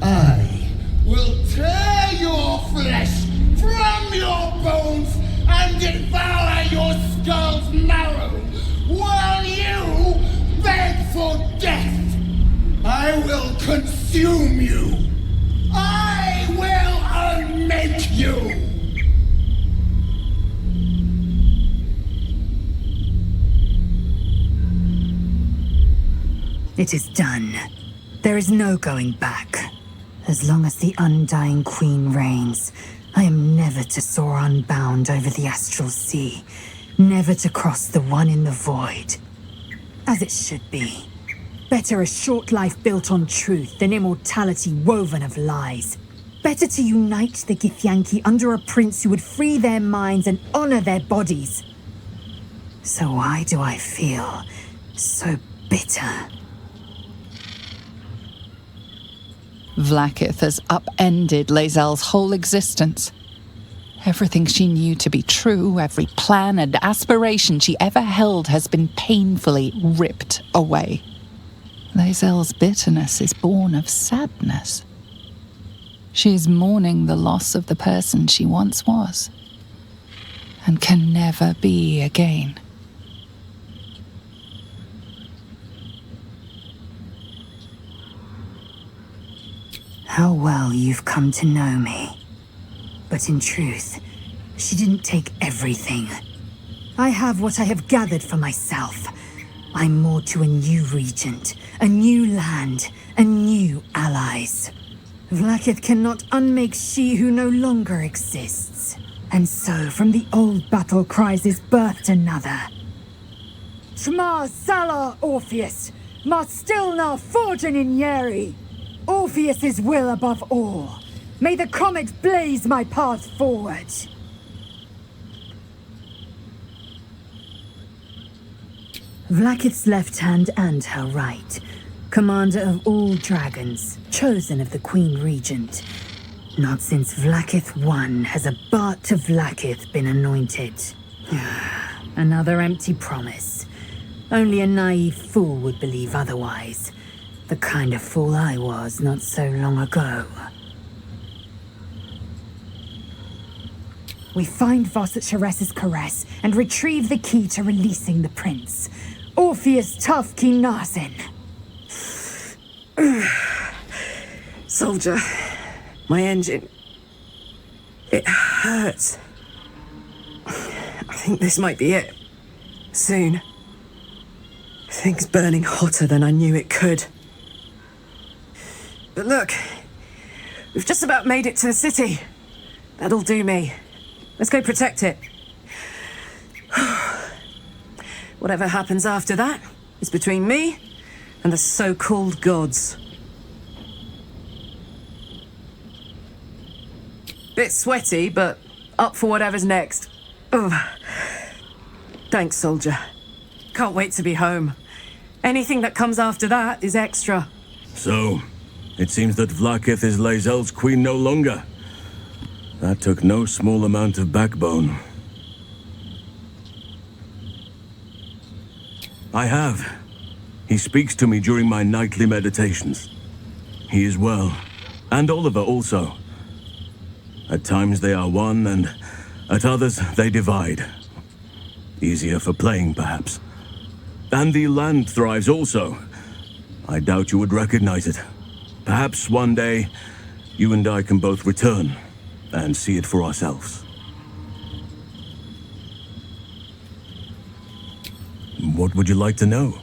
I will tear your flesh from your bones and devour your skull's marrow while you beg for death. I will consume you. I will unmake you. It is done. There is no going back. As long as the Undying Queen reigns, I am never to soar unbound over the astral sea, never to cross the one in the void. As it should be. Better a short life built on truth than immortality woven of lies. Better to unite the Githyanki under a prince who would free their minds and honor their bodies. So why do I feel so bitter? Vlaakith has upended Lae'zel's whole existence. Everything she knew to be true, every plan and aspiration she ever held has been painfully ripped away. Lae'zel's bitterness is born of sadness. She is mourning the loss of the person she once was, and can never be again. How well you've come to know me. But in truth, she didn't take everything. I have what I have gathered for myself. I'm more to a new regent, a new land, and new allies. Vlaakith cannot unmake she who no longer exists. And so, from the old battle cries is birthed another. Shma Salar Orpheus, Ma Stilna Fortune in Yeri. Orpheus's will above all. May the comet blaze my path forward. Vlaakith's left hand and her right. Commander of all dragons, chosen of the Queen Regent. Not since Vlaakith I has a Bart to Vlaakith been anointed. Another empty promise. Only a naive fool would believe otherwise. The kind of fool I was not so long ago. We find Voss at Shares's caress and retrieve the key to releasing the prince. Orpheus Tufki Narsin. Soldier, my engine. It hurts. I think this might be it. Soon. Things burning hotter than I knew it could. But look, we've just about made it to the city. That'll do me. Let's go protect it. Whatever happens after that is between me and the so-called gods. Bit sweaty, but up for whatever's next. Ugh. Thanks, soldier. Can't wait to be home. Anything that comes after that is extra. So, it seems that Vlaakith is Lae'zel's queen no longer. That took no small amount of backbone. I have. He speaks to me during my nightly meditations. He is well. And Oliver also. At times they are one, and at others they divide. Easier for playing, perhaps. And the land thrives also. I doubt you would recognize it. Perhaps one day, you and I can both return and see it for ourselves. What would you like to know?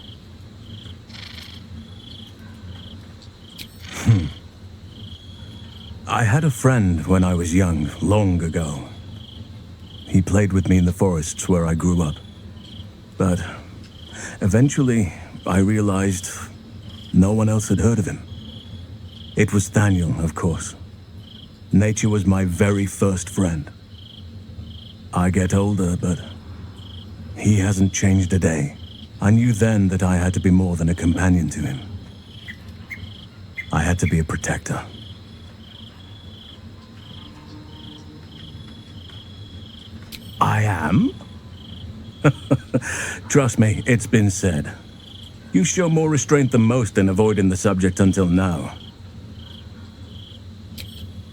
I had a friend when I was young, long ago. He played with me in the forests where I grew up. But eventually, I realized no one else had heard of him. It was Thaniel, of course. Nature was my very first friend. I get older, but he hasn't changed a day. I knew then that I had to be more than a companion to him. I had to be a protector. I am? Trust me, it's been said. You show more restraint than most in avoiding the subject until now.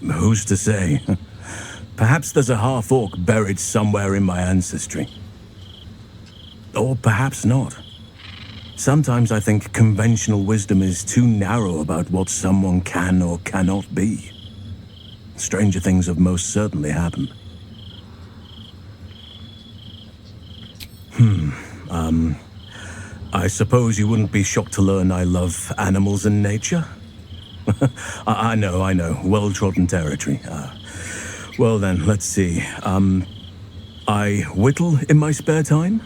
Who's to say? Perhaps there's a half-orc buried somewhere in my ancestry. Or perhaps not. Sometimes I think conventional wisdom is too narrow about what someone can or cannot be. Stranger things have most certainly happened. I suppose you wouldn't be shocked to learn I love animals and nature? I know, well-trodden territory. Well then, let's see. I whittle in my spare time,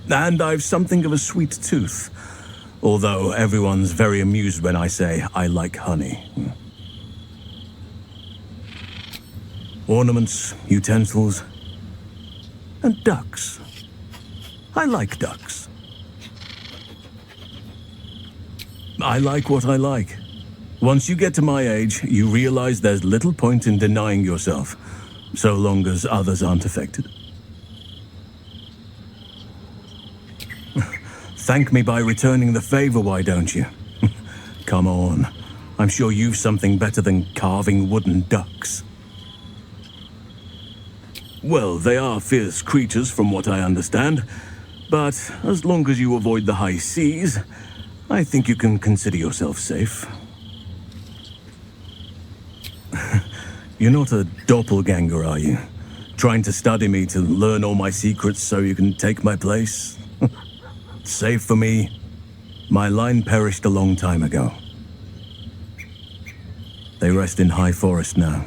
and I've something of a sweet tooth. Although everyone's very amused when I say I like honey. Ornaments, utensils, and ducks. I like ducks. I like what I like. Once you get to my age, you realize there's little point in denying yourself, so long as others aren't affected. Thank me by returning the favor, why don't you? Come on. I'm sure you've something better than carving wooden ducks. Well, they are fierce creatures from what I understand, but as long as you avoid the high seas, I think you can consider yourself safe. You're not a doppelganger, are you? Trying to study me to learn all my secrets so you can take my place? Save for me, my line perished a long time ago. They rest in high forest now,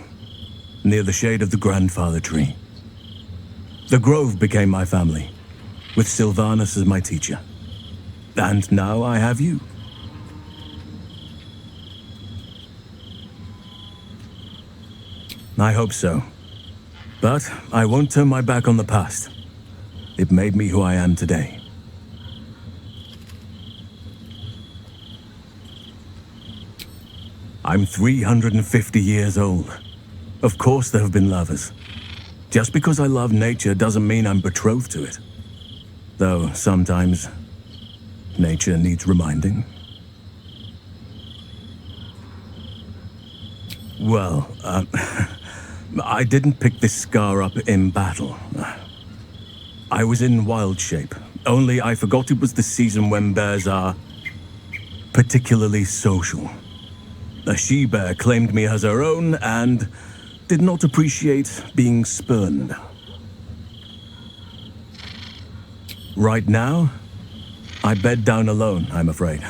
near the shade of the grandfather tree. The grove became my family, with Sylvanus as my teacher. And now I have you. I hope so. But I won't turn my back on the past. It made me who I am today. I'm 350 years old. Of course there have been lovers. Just because I love nature doesn't mean I'm betrothed to it. Though sometimes nature needs reminding. Well, I didn't pick this scar up in battle. I was in wild shape, only I forgot it was the season when bears are particularly social. A she-bear claimed me as her own and did not appreciate being spurned. Right now, I bed down alone, I'm afraid.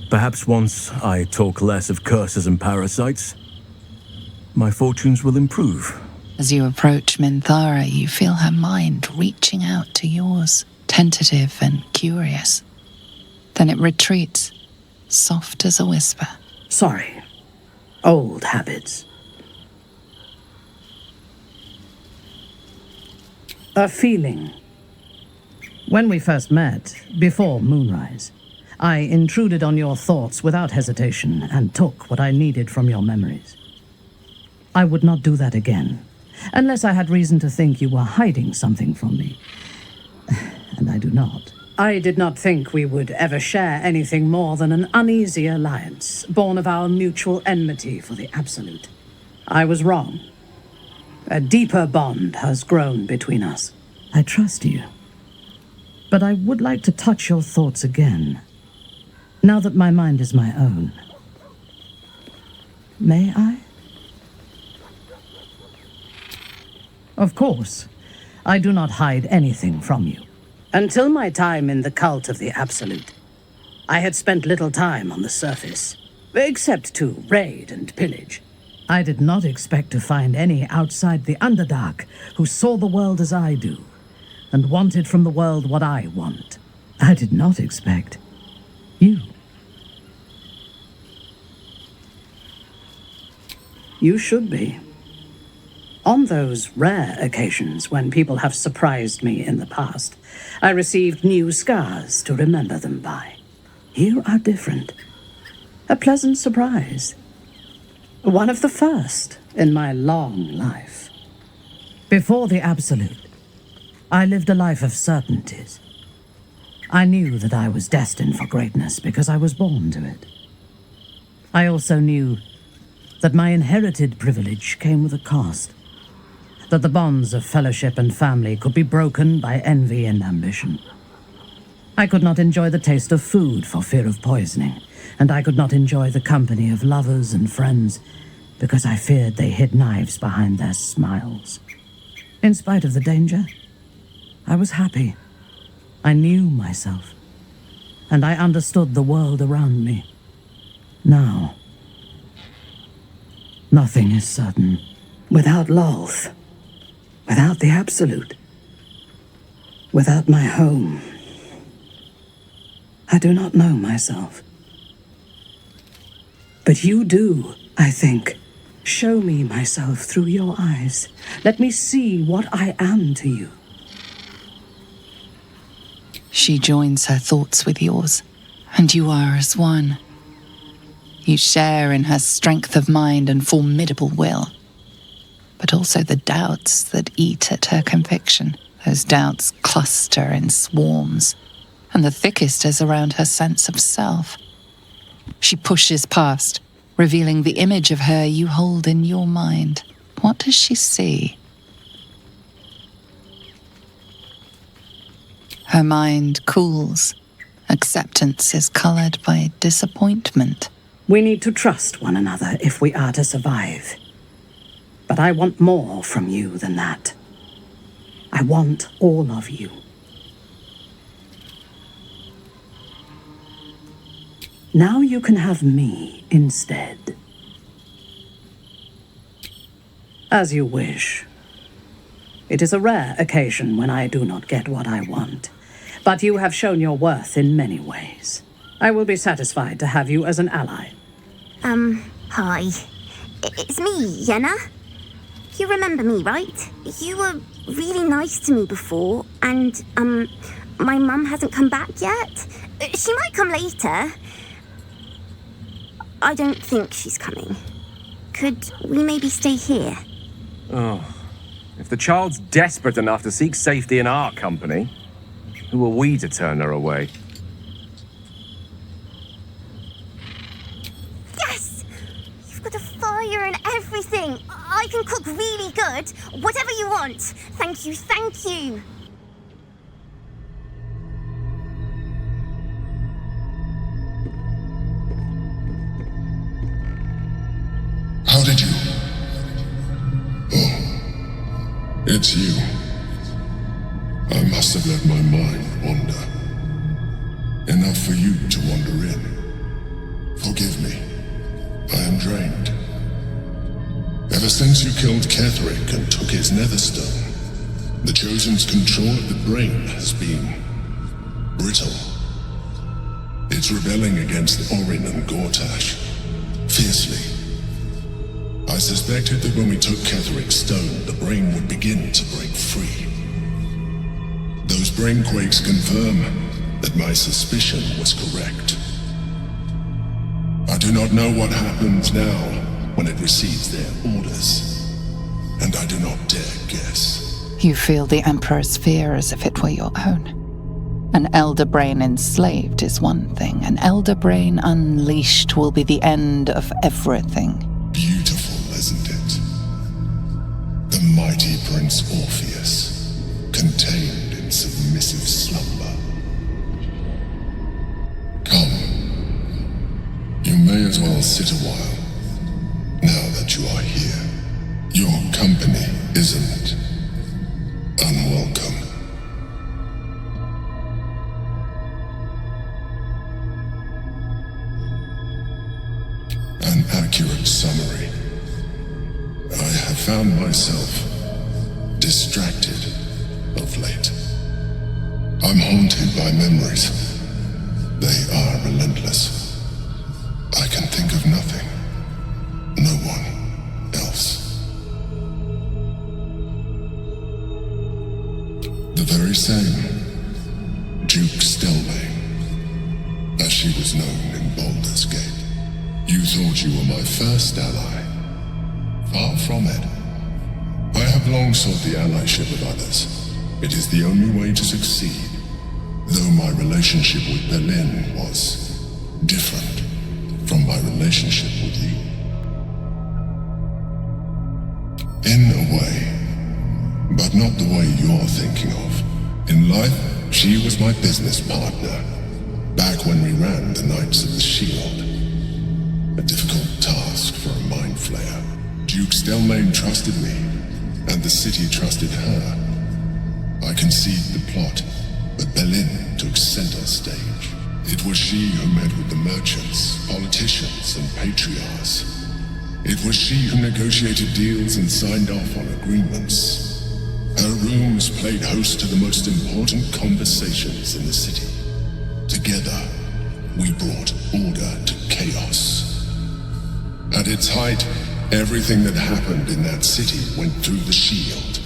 Perhaps once I talk less of curses and parasites, my fortunes will improve. As you approach Minthara, you feel her mind reaching out to yours, tentative and curious. Then it retreats, soft as a whisper. Sorry. Old habits. A feeling. When we first met, before moonrise, I intruded on your thoughts without hesitation and took what I needed from your memories. I would not do that again, unless I had reason to think you were hiding something from me. And I do not. I did not think we would ever share anything more than an uneasy alliance, born of our mutual enmity for the Absolute. I was wrong. A deeper bond has grown between us. I trust you. But I would like to touch your thoughts again, now that my mind is my own. May I? Of course. I do not hide anything from you. Until my time in the cult of the Absolute, I had spent little time on the surface, except to raid and pillage. I did not expect to find any outside the Underdark who saw the world as I do, and wanted from the world what I want. I did not expect you. You should be. On those rare occasions when people have surprised me in the past, I received new scars to remember them by. You are different. A pleasant surprise. One of the first in my long life. Before the Absolute, I lived a life of certainties. I knew that I was destined for greatness because I was born to it. I also knew that my inherited privilege came with a cost. That the bonds of fellowship and family could be broken by envy and ambition. I could not enjoy the taste of food for fear of poisoning, and I could not enjoy the company of lovers and friends because I feared they hid knives behind their smiles. In spite of the danger, I was happy. I knew myself, and I understood the world around me. Now, nothing is certain. Without Lolth, without the Absolute, without my home, I do not know myself. But you do, I think. Show me myself through your eyes. Let me see what I am to you. She joins her thoughts with yours, and you are as one. You share in her strength of mind and formidable will, but also the doubts that eat at her conviction. Those doubts cluster in swarms, and the thickest is around her sense of self. She pushes past, revealing the image of her you hold in your mind. What does she see? Her mind cools. Acceptance is colored by disappointment. We need to trust one another if we are to survive. But I want more from you than that. I want all of you. Now you can have me instead. As you wish. It is a rare occasion when I do not get what I want, but you have shown your worth in many ways. I will be satisfied to have you as an ally. Hi. It's me, Yenna. You remember me, right? You were really nice to me before, and, my mum hasn't come back yet. She might come later. I don't think she's coming. Could we maybe stay here? Oh, if the child's desperate enough to seek safety in our company, who are we to turn her away? Yes! You've got a fire and everything. I can cook really good. Whatever you want. Thank you, thank you. How did you? Oh, it's you. I must have let my mind wander. Enough for you to wander in. Forgive me. I am drained. Ever since you killed Ketheric and took his netherstone, the Chosen's control of the brain has been brittle. It's rebelling against Orin and Gortash fiercely. I suspected that when we took Ketheric's stone, the brain would begin to break free. Those brain quakes confirm that my suspicion was correct. I do not know what happens now when it receives their orders, and I do not dare guess. You feel the Emperor's fear as if it were your own. An elder brain enslaved is one thing. An elder brain unleashed will be the end of everything. Beautiful, isn't it? The mighty Prince Orpheus, contained in submissive slumber. Come. You may as well sit a while, now that you are here. Your company isn't unwelcome. An accurate summary. I have found myself distracted of late. I'm haunted by memories. They are relentless. I can think of nothing. No one else. The very same Duke Stelmane, as she was known in Baldur's Gate. You thought you were my first ally. Far from it. I have long sought the allyship of others. It is the only way to succeed. Though my relationship with Berlin was different from my relationship with you. In a way, but not the way you're thinking of. In life, she was my business partner, back when we ran the Knights of the Shield. A difficult task for a mind flayer. Duke Stelmane trusted me, and the city trusted her. I conceived the plot, but Berlin took center stage. It was she who met with the merchants, politicians, and patriarchs. It was she who negotiated deals and signed off on agreements. Her rooms played host to the most important conversations in the city. Together, we brought order to chaos. At its height, everything that happened in that city went through the shield.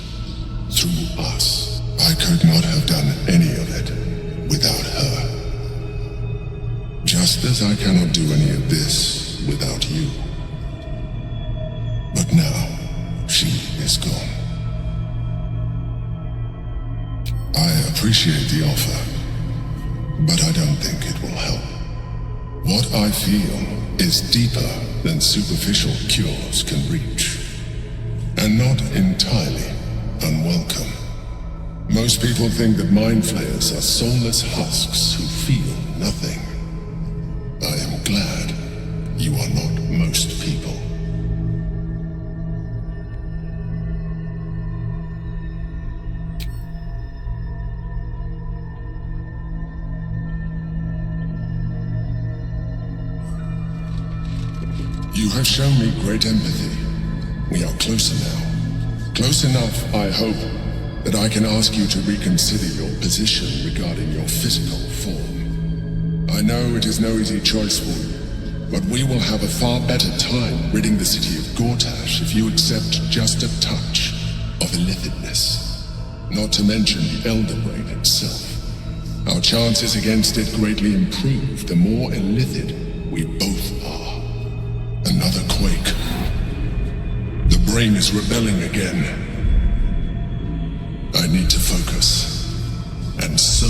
Through us. I could not have done any of it without her. Just as I cannot do any of this without you. But now, she is gone. I appreciate the offer, but I don't think it will help. What I feel is deeper than superficial cures can reach, and not entirely unwelcome. Most people think that mind flayers are soulless husks who feel nothing. I am glad you are not most people. You have shown me great empathy. We are closer now. Close enough, I hope, that I can ask you to reconsider your position regarding your physical form. I know it is no easy choice for you, but we will have a far better time ridding the city of Gortash if you accept just a touch of illithidness. Not to mention the Elder Brain itself. Our chances against it greatly improve the more illithid we both are. Another quake. The brain is rebelling again. I need to focus, and so